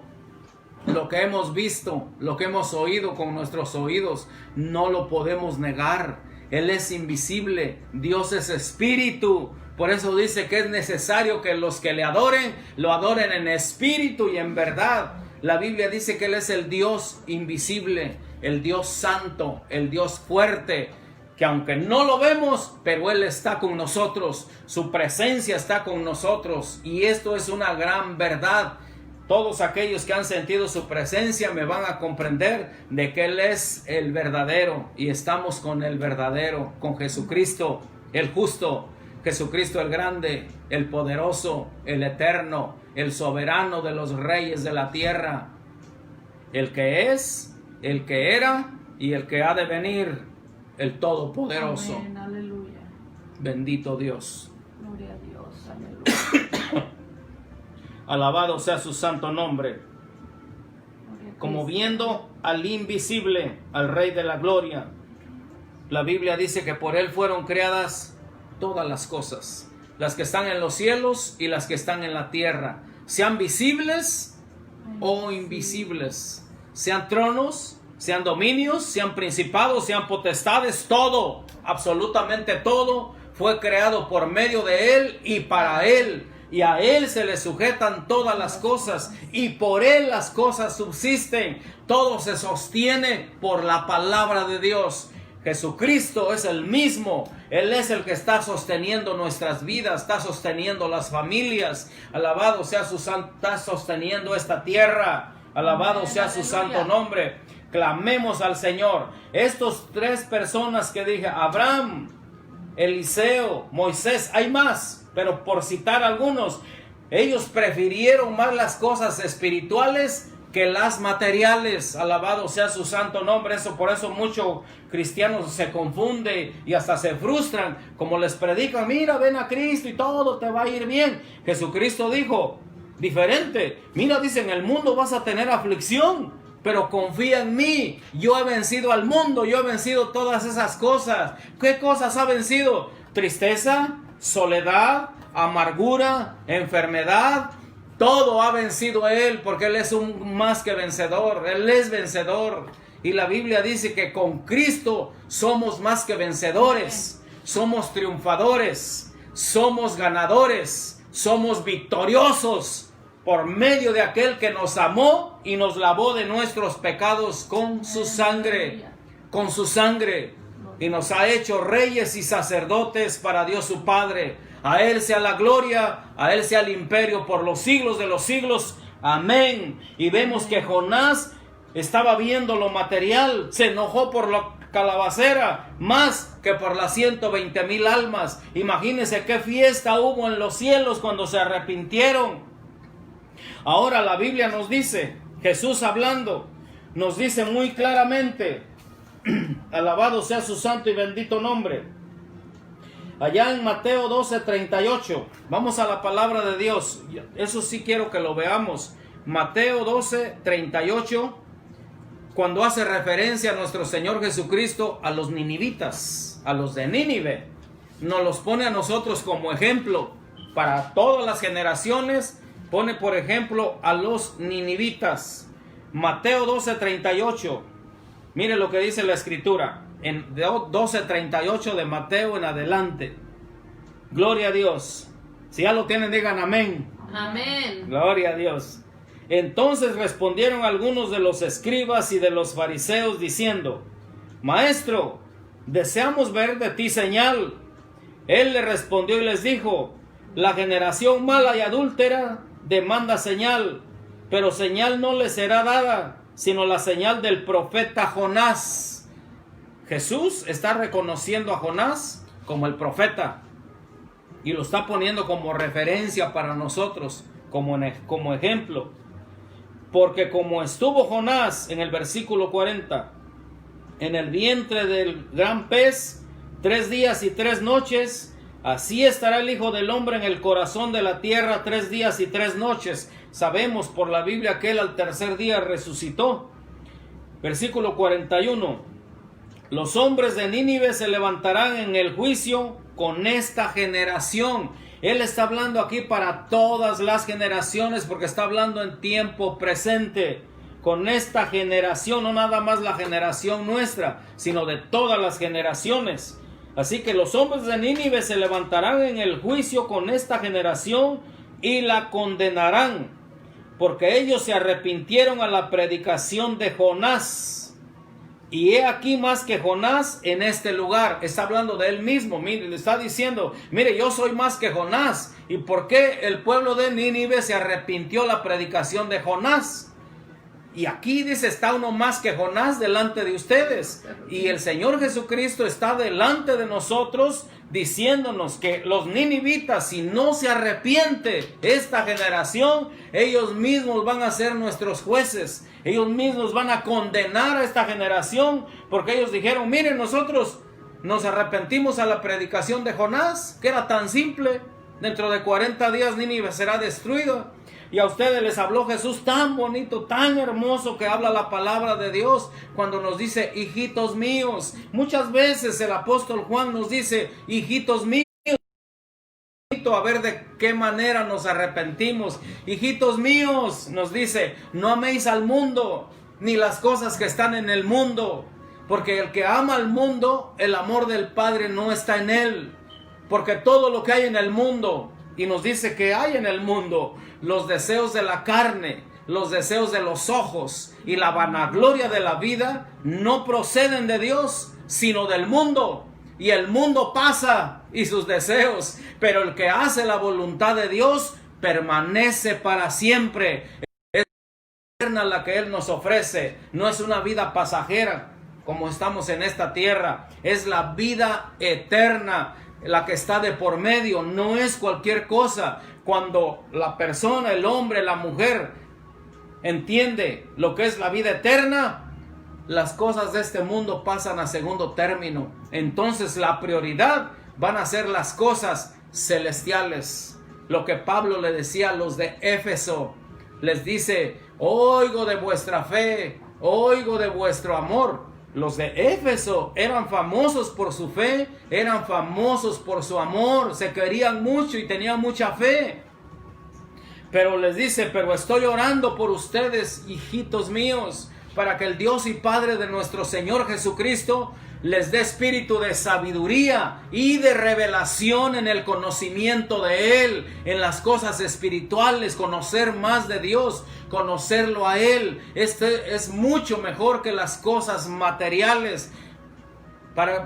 lo que hemos visto, lo que hemos oído con nuestros oídos, no lo podemos negar. Él es invisible, Dios es espíritu. Por eso dice que es necesario que los que le adoren, lo adoren en espíritu y en verdad. La Biblia dice que Él es el Dios invisible, el Dios santo, el Dios fuerte, que aunque no lo vemos, pero Él está con nosotros, su presencia está con nosotros, y esto es una gran verdad. Todos aquellos que han sentido su presencia me van a comprender de que Él es el verdadero, y estamos con el verdadero, con Jesucristo, el justo, Jesucristo el grande, el poderoso, el eterno, el soberano de los reyes de la tierra, el que es, el que era y el que ha de venir, el todopoderoso. Amén, aleluya. Bendito Dios. Gloria a Dios, aleluya. Alabado sea su santo nombre. Como viendo al invisible, al Rey de la gloria. La Biblia dice que por Él fueron creadas todas las cosas, las que están en los cielos y las que están en la tierra, sean visibles o invisibles, sean tronos, sean dominios, sean principados, sean potestades, todo, absolutamente todo fue creado por medio de Él y para Él, y a Él se le sujetan todas las cosas, y por Él las cosas subsisten. Todo se sostiene por la palabra de Dios. Jesucristo es el mismo, Él es el que está sosteniendo nuestras vidas, está sosteniendo las familias. Alabado sea su santo, está sosteniendo esta tierra. Alabado sea su santo nombre. Clamemos al Señor. Estos tres personas que dije, Abraham, Eliseo, Moisés, hay más, pero por citar algunos, ellos prefirieron más las cosas espirituales que las materiales. Alabado sea su santo nombre. Por eso muchos cristianos se confunden y hasta se frustran, como les predican: mira, ven a Cristo y todo te va a ir bien. Jesucristo dijo diferente. Mira, dice, en el mundo vas a tener aflicción, pero confía en mí, yo he vencido al mundo, yo he vencido todas esas cosas. ¿Qué cosas ha vencido? Tristeza, soledad, amargura, enfermedad, todo ha vencido Él, porque Él es un más que vencedor. Él es vencedor. Y la Biblia dice que con Cristo somos más que vencedores, somos triunfadores, somos ganadores, somos victoriosos por medio de aquel que nos amó y nos lavó de nuestros pecados con su sangre, y nos ha hecho reyes y sacerdotes para Dios su Padre. A Él sea la gloria, a Él sea el imperio por los siglos de los siglos. Amén. Y vemos que Jonás estaba viendo lo material, se enojó por la calabacera más que por las 120,000 almas. Imagínense qué fiesta hubo en los cielos cuando se arrepintieron. Ahora la Biblia nos dice, Jesús hablando, nos dice muy claramente, alabado sea su santo y bendito nombre. Allá en Mateo 12:38, vamos a la palabra de Dios. Eso sí quiero que lo veamos. Mateo 12:38, cuando hace referencia a nuestro Señor Jesucristo a los ninivitas, a los de Nínive, nos los pone a nosotros como ejemplo para todas las generaciones. Pone por ejemplo a los ninivitas. Mateo 12:38, mire lo que dice la escritura en 12:38 de Mateo en adelante. Gloria a Dios. Si ya lo tienen, digan amén. Amén. Gloria a Dios. Entonces respondieron algunos de los escribas y de los fariseos diciendo: Maestro, deseamos ver de ti señal. Él le respondió y les dijo: La generación mala y adúltera demanda señal, pero señal no le será dada, sino la señal del profeta Jonás. Jesús está reconociendo a Jonás como el profeta y lo está poniendo como referencia para nosotros, como ejemplo. Porque como estuvo Jonás en el versículo 40, en el vientre del gran pez 3 días y 3 noches, así estará el Hijo del Hombre en el corazón de la tierra 3 días y 3 noches. Sabemos por la Biblia que Él al tercer día resucitó. Versículo 41. Los hombres de Nínive se levantarán en el juicio con esta generación. Él está hablando aquí para todas las generaciones, porque está hablando en tiempo presente. Con esta generación, no nada más la generación nuestra, sino de todas las generaciones. Así que los hombres de Nínive se levantarán en el juicio con esta generación y la condenarán, porque ellos se arrepintieron a la predicación de Jonás. Y he aquí más que Jonás en este lugar. Está hablando de él mismo. Mire, le está diciendo: mire, yo soy más que Jonás. ¿Y por qué el pueblo de Nínive se arrepintió a la predicación de Jonás? Y aquí dice: está uno más que Jonás delante de ustedes. Y el Señor Jesucristo está delante de nosotros diciéndonos que los ninivitas, si no se arrepiente esta generación, ellos mismos van a ser nuestros jueces. Ellos mismos van a condenar a esta generación, porque ellos dijeron: miren, nosotros nos arrepentimos a la predicación de Jonás, que era tan simple. Dentro de 40 días Nínive será destruido. Y a ustedes les habló Jesús tan bonito, tan hermoso, que habla la palabra de Dios cuando nos dice: hijitos míos. Muchas veces el apóstol Juan nos dice: hijitos míos. A ver de qué manera nos arrepentimos. Hijitos míos, nos dice: no améis al mundo, ni las cosas que están en el mundo. Porque el que ama al mundo, el amor del Padre no está en él. Porque todo lo que hay en el mundo, y nos dice que hay en el mundo, los deseos de la carne, los deseos de los ojos y la vanagloria de la vida, no proceden de Dios, sino del mundo. Y el mundo pasa y sus deseos, pero el que hace la voluntad de Dios permanece para siempre. Es eterna la que Él nos ofrece. No es una vida pasajera como estamos en esta tierra. Es la vida eterna la que está de por medio. No es cualquier cosa. Cuando la persona, el hombre, la mujer entiende lo que es la vida eterna, las cosas de este mundo pasan a segundo término. Entonces la prioridad van a ser las cosas celestiales. Lo que Pablo le decía a los de Éfeso, les dice: oigo de vuestra fe, oigo de vuestro amor, Los de Éfeso eran famosos por su fe, eran famosos por su amor, se querían mucho y tenían mucha fe. Pero les dice, pero estoy orando por ustedes, hijitos míos, para que el Dios y Padre de nuestro Señor Jesucristo les dé espíritu de sabiduría y de revelación en el conocimiento de Él, en las cosas espirituales, conocer más de Dios, conocerlo a Él. Este es mucho mejor que las cosas materiales,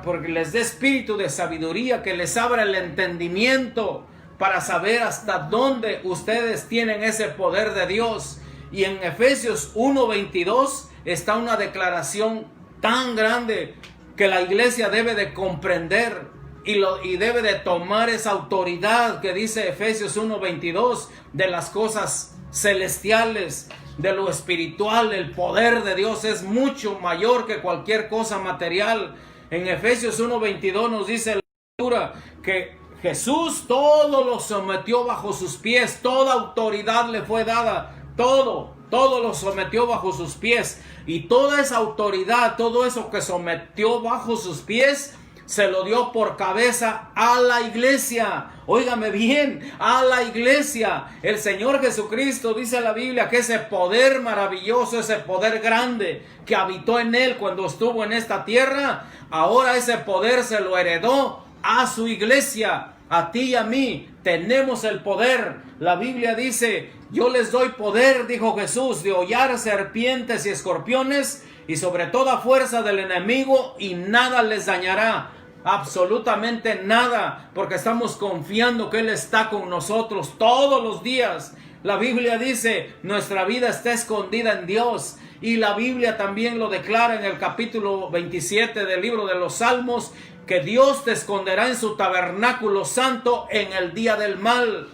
porque les dé espíritu de sabiduría, que les abra el entendimiento para saber hasta dónde ustedes tienen ese poder de Dios. Y en Efesios 1:22 está una declaración tan grande que la iglesia debe de comprender y debe de tomar esa autoridad que dice Efesios 1:22 de las cosas celestiales, de lo espiritual. El poder de Dios es mucho mayor que cualquier cosa material. En Efesios 1:22 nos dice la Escritura que Jesús todo lo sometió bajo sus pies, toda autoridad le fue dada, todo lo sometió bajo sus pies, y toda esa autoridad, todo eso que sometió bajo sus pies, se lo dio por cabeza a la iglesia. Óigame bien, a la iglesia. El Señor Jesucristo, dice la Biblia, que ese poder maravilloso, ese poder grande que habitó en Él cuando estuvo en esta tierra, ahora ese poder se lo heredó a su iglesia. A ti y a mí tenemos el poder. La Biblia dice, yo les doy poder, dijo Jesús, de hollar serpientes y escorpiones y sobre toda fuerza del enemigo, y nada les dañará, absolutamente nada, porque estamos confiando que Él está con nosotros todos los días. La Biblia dice, nuestra vida está escondida en Dios, y la Biblia también lo declara en el capítulo 27 del libro de los Salmos, que Dios te esconderá en su tabernáculo santo en el día del mal.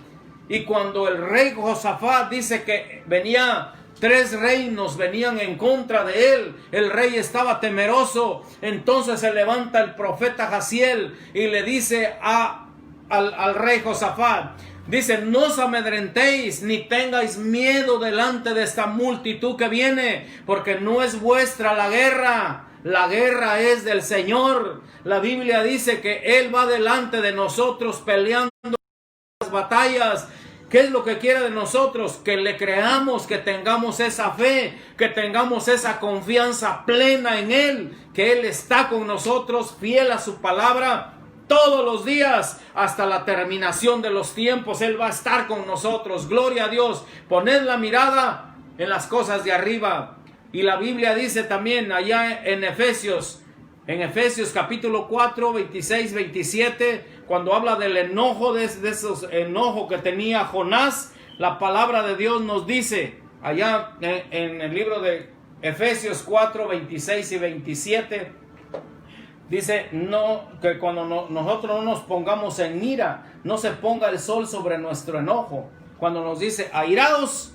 Y cuando el rey Josafat dice que venía 3 reinos, venían en contra de él, el rey estaba temeroso. Entonces se levanta el profeta Jaziel y le dice al rey Josafat, dice, no os amedrentéis ni tengáis miedo delante de esta multitud que viene, porque no es vuestra la guerra es del Señor. La Biblia dice que Él va delante de nosotros peleando las batallas. ¿Qué es lo que quiere de nosotros? Que le creamos, que tengamos esa fe, que tengamos esa confianza plena en Él, que Él está con nosotros, fiel a su palabra, todos los días, hasta la terminación de los tiempos. Él va a estar con nosotros. Gloria a Dios. Poned la mirada en las cosas de arriba. Y la Biblia dice también allá en Efesios capítulo 4, 26, 27, cuando habla del enojo, de esos enojos que tenía Jonás, la palabra de Dios nos dice, allá en el libro de Efesios 4, 26 y 27, dice, que cuando nosotros no nos pongamos en ira, no se ponga el sol sobre nuestro enojo. Cuando nos dice, airaos,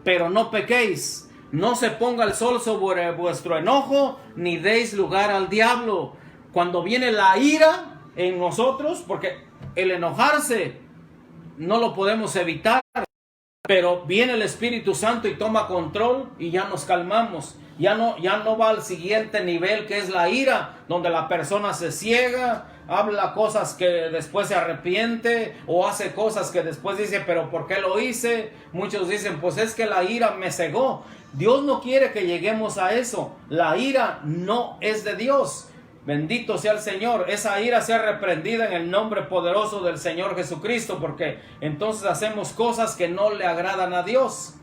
pero no pequéis. No se ponga el sol sobre vuestro enojo, ni deis lugar al diablo. Cuando viene la ira en nosotros, porque el enojarse no lo podemos evitar, pero viene el Espíritu Santo y toma control y ya nos calmamos. Ya no va al siguiente nivel, que es la ira, donde la persona se ciega, habla cosas que después se arrepiente, o hace cosas que después dice, pero ¿por qué lo hice? Muchos dicen, pues es que la ira me cegó. Dios no quiere que lleguemos a eso. La ira no es de Dios. Bendito sea el Señor. Esa ira sea reprendida en el nombre poderoso del Señor Jesucristo, porque entonces hacemos cosas que no le agradan a Dios.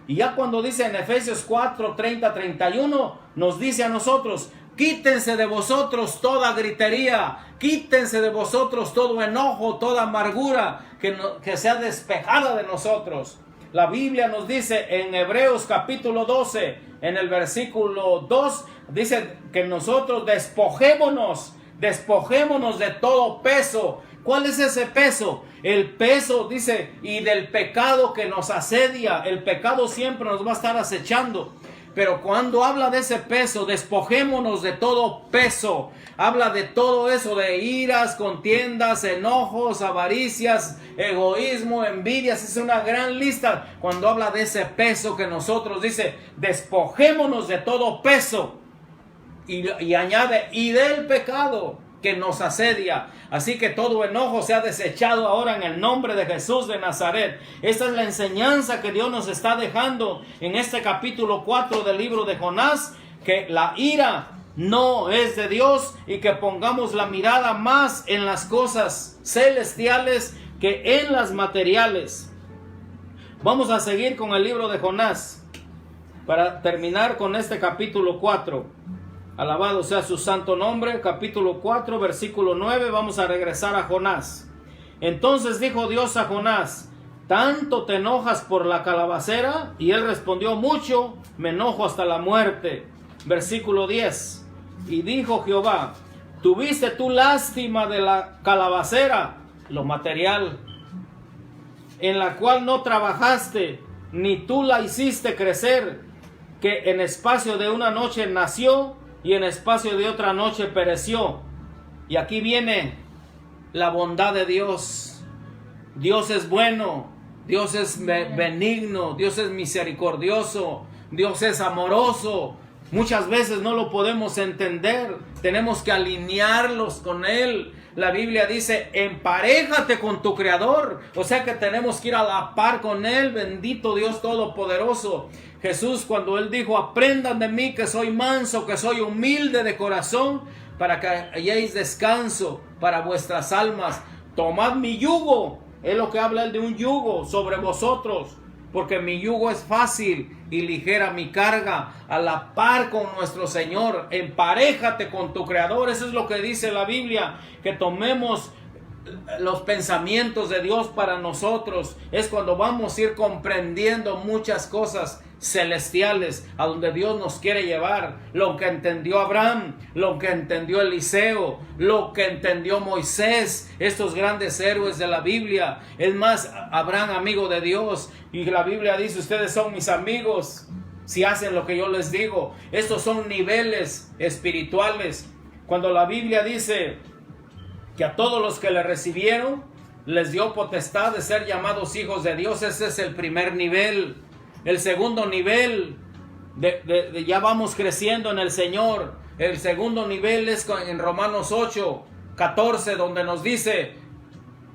Y ya cuando dice en Efesios 4, 30, 31, nos dice a nosotros, quítense de vosotros toda gritería, quítense de vosotros todo enojo, toda amargura, que sea despejada de nosotros. La Biblia nos dice en Hebreos capítulo 12, en el versículo 2, dice que nosotros despojémonos de todo peso. ¿Cuál es ese peso? El peso, dice, y del pecado que nos asedia. El pecado siempre nos va a estar acechando. Pero cuando habla de ese peso, despojémonos de todo peso. Habla de todo eso, de iras, contiendas, enojos, avaricias, egoísmo, envidias. Es una gran lista cuando habla de ese peso que nosotros, dice, despojémonos de todo peso y añade, y del pecado que nos asedia. Así que todo enojo sea desechado ahora en el nombre de Jesús de Nazaret. Esta es la enseñanza que Dios nos está dejando en este capítulo 4 del libro de Jonás, que la ira no es de Dios y que pongamos la mirada más en las cosas celestiales que en las materiales. Vamos a seguir con el libro de Jonás para terminar con este capítulo 4. Alabado sea su santo nombre. Capítulo 4, versículo 9. Vamos a regresar a Jonás. Entonces dijo Dios a Jonás: ¿tanto te enojas por la calabacera? Y él respondió: mucho, me enojo hasta la muerte. Versículo 10. Y dijo Jehová: ¿tuviste tú lástima de la calabacera, lo material, en la cual no trabajaste, ni tú la hiciste crecer, que en espacio de una noche nació y en espacio de otra noche pereció? Y aquí viene la bondad de Dios. Dios es bueno, Dios es benigno, Dios es misericordioso, Dios es amoroso. Muchas veces no lo podemos entender, tenemos que alinearlos con Él. La Biblia dice: emparéjate con tu Creador. O sea que tenemos que ir a la par con Él. Bendito Dios Todopoderoso. Jesús, cuando Él dijo: aprendan de mí que soy manso, que soy humilde de corazón, para que halléis descanso para vuestras almas. Tomad mi yugo. Es lo que habla Él, de un yugo sobre vosotros, porque mi yugo es fácil y ligera mi carga. A la par con nuestro Señor, emparéjate con tu Creador. Eso es lo que dice la Biblia, que tomemos los pensamientos de Dios para nosotros. Es cuando vamos a ir comprendiendo muchas cosas celestiales, a donde Dios nos quiere llevar. Lo que entendió Abraham, lo que entendió Eliseo, lo que entendió Moisés, estos grandes héroes de la Biblia. Es más, Abraham, amigo de Dios, y la Biblia dice: ustedes son mis amigos si hacen lo que yo les digo. Estos son niveles espirituales. Cuando la Biblia dice que a todos los que le recibieron les dio potestad de ser llamados hijos de Dios, ese es el primer nivel. El segundo nivel, ya vamos creciendo en el Señor. El segundo nivel es en Romanos 8, 14, donde nos dice: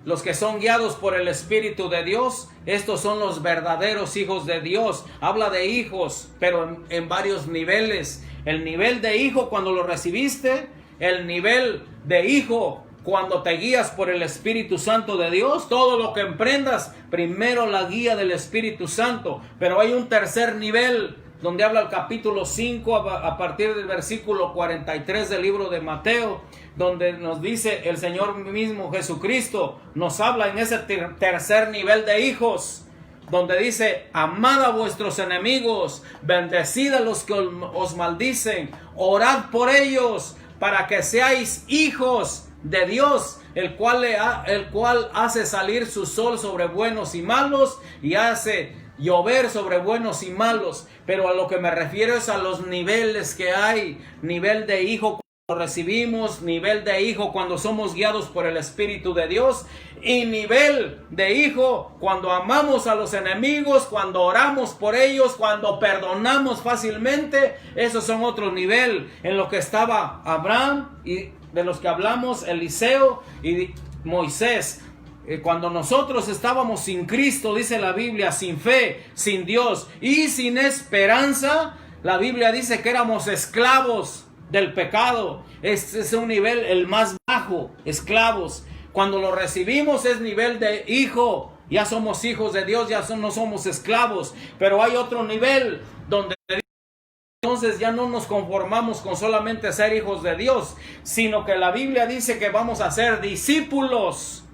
los que son guiados por el Espíritu de Dios, estos son los verdaderos hijos de Dios. Habla de hijos, pero en varios niveles. El nivel de hijo cuando lo recibiste, el nivel de hijo cuando te guías por el Espíritu Santo de Dios. Todo lo que emprendas, primero la guía del Espíritu Santo. Pero hay un tercer nivel, donde habla el capítulo 5 a partir del versículo 43 del libro de Mateo, donde nos dice el Señor mismo Jesucristo, nos habla en ese tercer nivel de hijos, donde dice: amad a vuestros enemigos, bendecid a los que os maldicen, orad por ellos, para que seáis hijos de Dios, el cual hace salir su sol sobre buenos y malos, y hace llover sobre buenos y malos. Pero a lo que me refiero es a los niveles que hay. Nivel de hijo cuando recibimos, nivel de hijo cuando somos guiados por el Espíritu de Dios, y nivel de hijo cuando amamos a los enemigos, cuando oramos por ellos, cuando perdonamos fácilmente. Esos son otro nivel en lo que estaba Abraham, y de los que hablamos Eliseo y Moisés. Cuando nosotros estábamos sin Cristo, dice la Biblia, sin fe, sin Dios y sin esperanza, la Biblia dice que éramos esclavos del pecado. Este es un nivel el más bajo, esclavos. Cuando lo recibimos es nivel de hijo, ya somos hijos de Dios, ya no somos esclavos. Pero hay otro nivel donde entonces ya no nos conformamos con solamente ser hijos de Dios, sino que la Biblia dice que vamos a ser discípulos.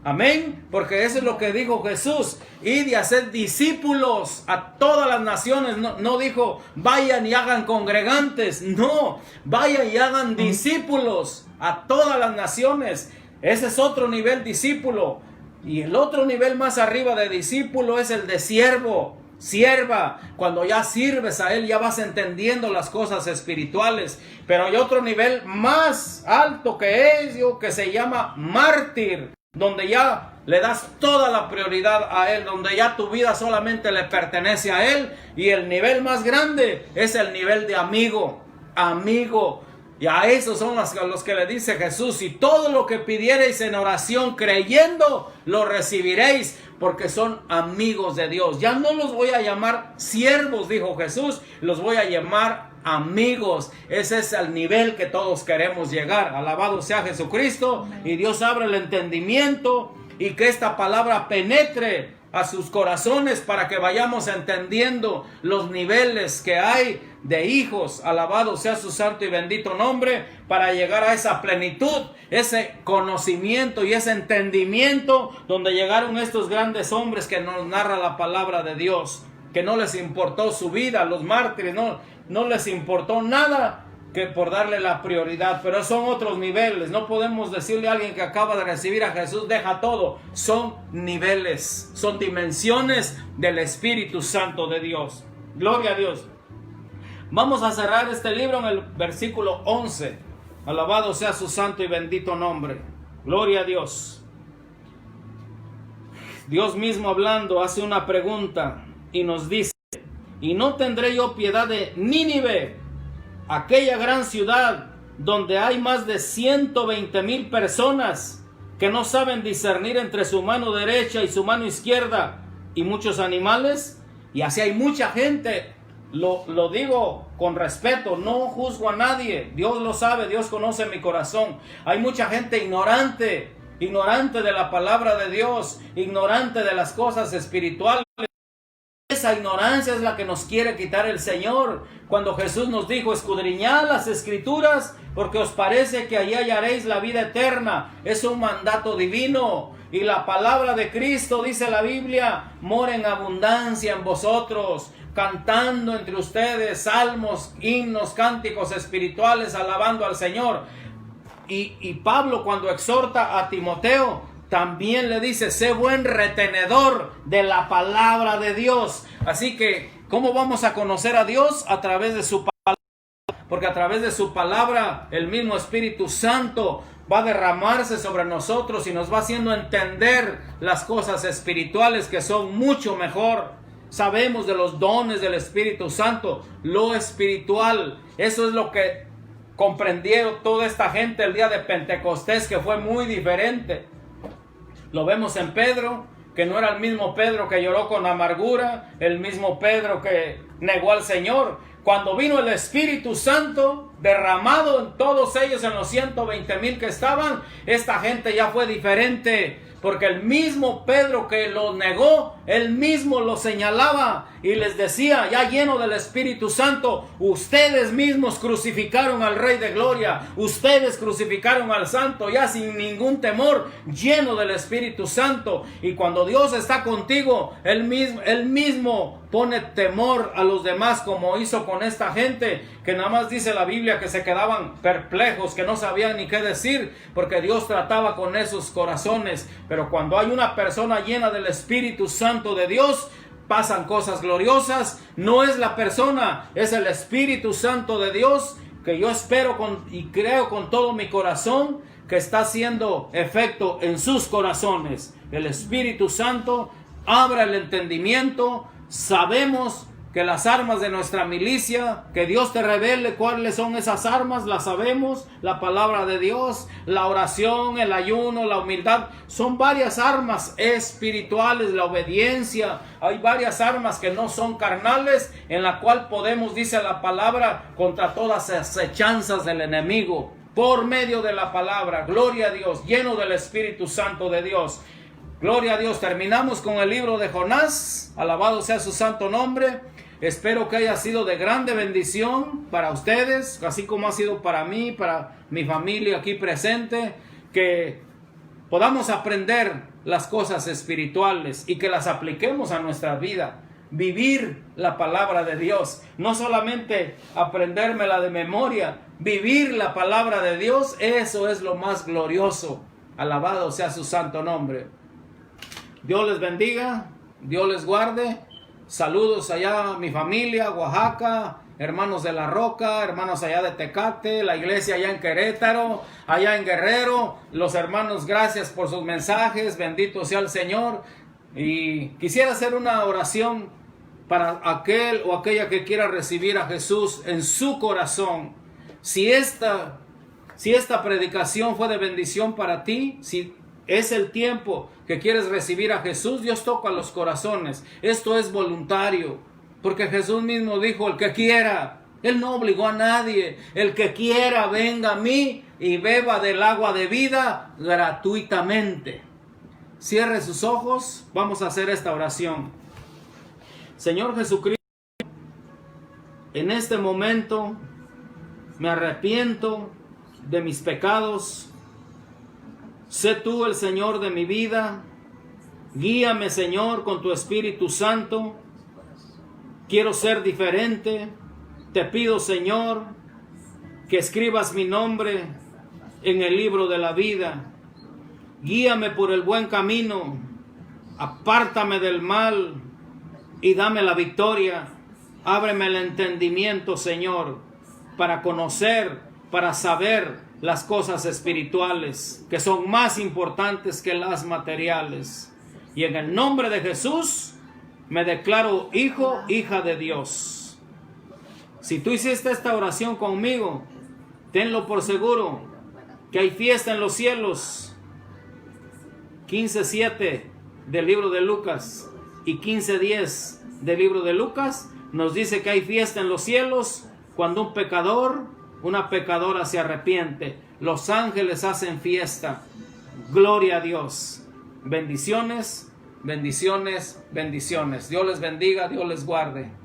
Amén, porque eso es lo que dijo Jesús: id y haced discípulos a todas las naciones. No dijo vayan y hagan congregantes, no, vayan y hagan discípulos a todas las naciones. Ese es otro nivel, discípulo. Y el otro nivel más arriba de discípulo es el de siervo, sierva. Cuando ya sirves a Él, ya vas entendiendo las cosas espirituales. Pero hay otro nivel más alto que ello, que se llama mártir, donde ya le das toda la prioridad a Él, donde ya tu vida solamente le pertenece a Él. Y el nivel más grande es el nivel de amigo, amigo. Y a esos son los que le dice Jesús: y todo lo que pidiereis en oración creyendo, lo recibiréis, porque son amigos de Dios. Ya no los voy a llamar siervos, dijo Jesús, los voy a llamar amigos. Ese es el nivel que todos queremos llegar. Alabado sea Jesucristo. Y Dios abra el entendimiento y que esta palabra penetre a sus corazones para que vayamos entendiendo los niveles que hay de hijos. Alabado sea su santo y bendito nombre, para llegar a esa plenitud, ese conocimiento y ese entendimiento donde llegaron estos grandes hombres que nos narra la palabra de Dios, que no les importó su vida, los mártires, no les importó nada que por darle la prioridad, pero son otros niveles. No podemos decirle a alguien que acaba de recibir a Jesús: deja todo. Son niveles, son dimensiones del Espíritu Santo de Dios. Gloria a Dios. Vamos a cerrar este libro en el versículo 11. Alabado sea su santo y bendito nombre. Gloria a Dios. Dios mismo hablando hace una pregunta y nos dice: ¿y no tendré yo piedad de Nínive, aquella gran ciudad donde hay más de 120,000 personas que no saben discernir entre su mano derecha y su mano izquierda, y muchos animales? Y así hay mucha gente. Lo digo con respeto, no juzgo a nadie. Dios lo sabe, Dios conoce mi corazón. Hay mucha gente ignorante de la palabra de Dios, ignorante de las cosas espirituales. Esa ignorancia es la que nos quiere quitar el Señor. Cuando Jesús nos dijo: escudriñad las Escrituras, porque os parece que allí hallaréis la vida eterna. Es un mandato divino. Y la palabra de Cristo, dice la Biblia, mora en abundancia en vosotros, cantando entre ustedes salmos, himnos, cánticos espirituales, alabando al Señor. Y Pablo, cuando exhorta a Timoteo, también le dice: sé buen retenedor de la palabra de Dios. Así que, ¿cómo vamos a conocer a Dios? A través de su palabra. Porque a través de su palabra, el mismo Espíritu Santo va a derramarse sobre nosotros y nos va haciendo entender las cosas espirituales, que son mucho mejor. Sabemos de los dones del Espíritu Santo, lo espiritual. Eso es lo que comprendió toda esta gente el día de Pentecostés, que fue muy diferente. Lo vemos en Pedro, que no era el mismo Pedro que lloró con amargura, el mismo Pedro que negó al Señor. Cuando vino el Espíritu Santo derramado en todos ellos, en los 120,000 que estaban, esta gente ya fue diferente, porque el mismo Pedro que lo negó, él mismo lo señalaba y les decía, ya lleno del Espíritu Santo: ustedes mismos crucificaron al Rey de Gloria, ustedes crucificaron al Santo, ya sin ningún temor, lleno del Espíritu Santo. Y cuando Dios está contigo, él mismo pone temor a los demás, como hizo con esta gente, que nada más dice la Biblia que se quedaban perplejos, que no sabían ni qué decir, porque Dios trataba con esos corazones. Pero cuando hay una persona llena del Espíritu Santo de Dios, pasan cosas gloriosas. No es la persona, es el Espíritu Santo de Dios, que yo espero y creo con todo mi corazón que está haciendo efecto en sus corazones. El Espíritu Santo abra el entendimiento. Sabemos que las armas de nuestra milicia, que Dios te revele cuáles son esas armas, las sabemos. La palabra de Dios, la oración, el ayuno, la humildad, son varias armas espirituales, la obediencia. Hay varias armas que no son carnales, en la cual podemos, dice la palabra, contra todas las acechanzas del enemigo, por medio de la palabra. Gloria a Dios, lleno del Espíritu Santo de Dios. Gloria a Dios. Terminamos con el libro de Jonás. Alabado sea su santo nombre. Espero que haya sido de grande bendición para ustedes, así como ha sido para mí, para mi familia aquí presente. Que podamos aprender las cosas espirituales y que las apliquemos a nuestra vida. Vivir la palabra de Dios. No solamente aprendérmela de memoria. Vivir la palabra de Dios. Eso es lo más glorioso. Alabado sea su santo nombre. Dios les bendiga, Dios les guarde. Saludos allá a mi familia, Oaxaca, hermanos de La Roca, hermanos allá de Tecate, la iglesia allá en Querétaro, allá en Guerrero. Los hermanos, gracias por sus mensajes, bendito sea el Señor. Y quisiera hacer una oración para aquel o aquella que quiera recibir a Jesús en su corazón. Si esta predicación fue de bendición para ti, si es el tiempo que quieres recibir a Jesús, Dios toca los corazones. Esto es voluntario, porque Jesús mismo dijo, el que quiera. Él no obligó a nadie. El que quiera venga a mí y beba del agua de vida gratuitamente. Cierre sus ojos. Vamos a hacer esta oración. Señor Jesucristo, en este momento me arrepiento de mis pecados. Sé tú el Señor de mi vida. Guíame, Señor, con tu Espíritu Santo. Quiero ser diferente. Te pido, Señor, que escribas mi nombre en el libro de la vida. Guíame por el buen camino. Apártame del mal y dame la victoria. Ábreme el entendimiento, Señor, para conocer, para saber las cosas espirituales, que son más importantes que las materiales. Y en el nombre de Jesús, me declaro hijo, hija de Dios. Si tú hiciste esta oración conmigo, tenlo por seguro que hay fiesta en los cielos. 15:7 del libro de Lucas y 15:10 del libro de Lucas nos dice que hay fiesta en los cielos cuando un pecador, una pecadora se arrepiente. Los ángeles hacen fiesta. Gloria a Dios. Bendiciones, bendiciones, bendiciones. Dios les bendiga, Dios les guarde.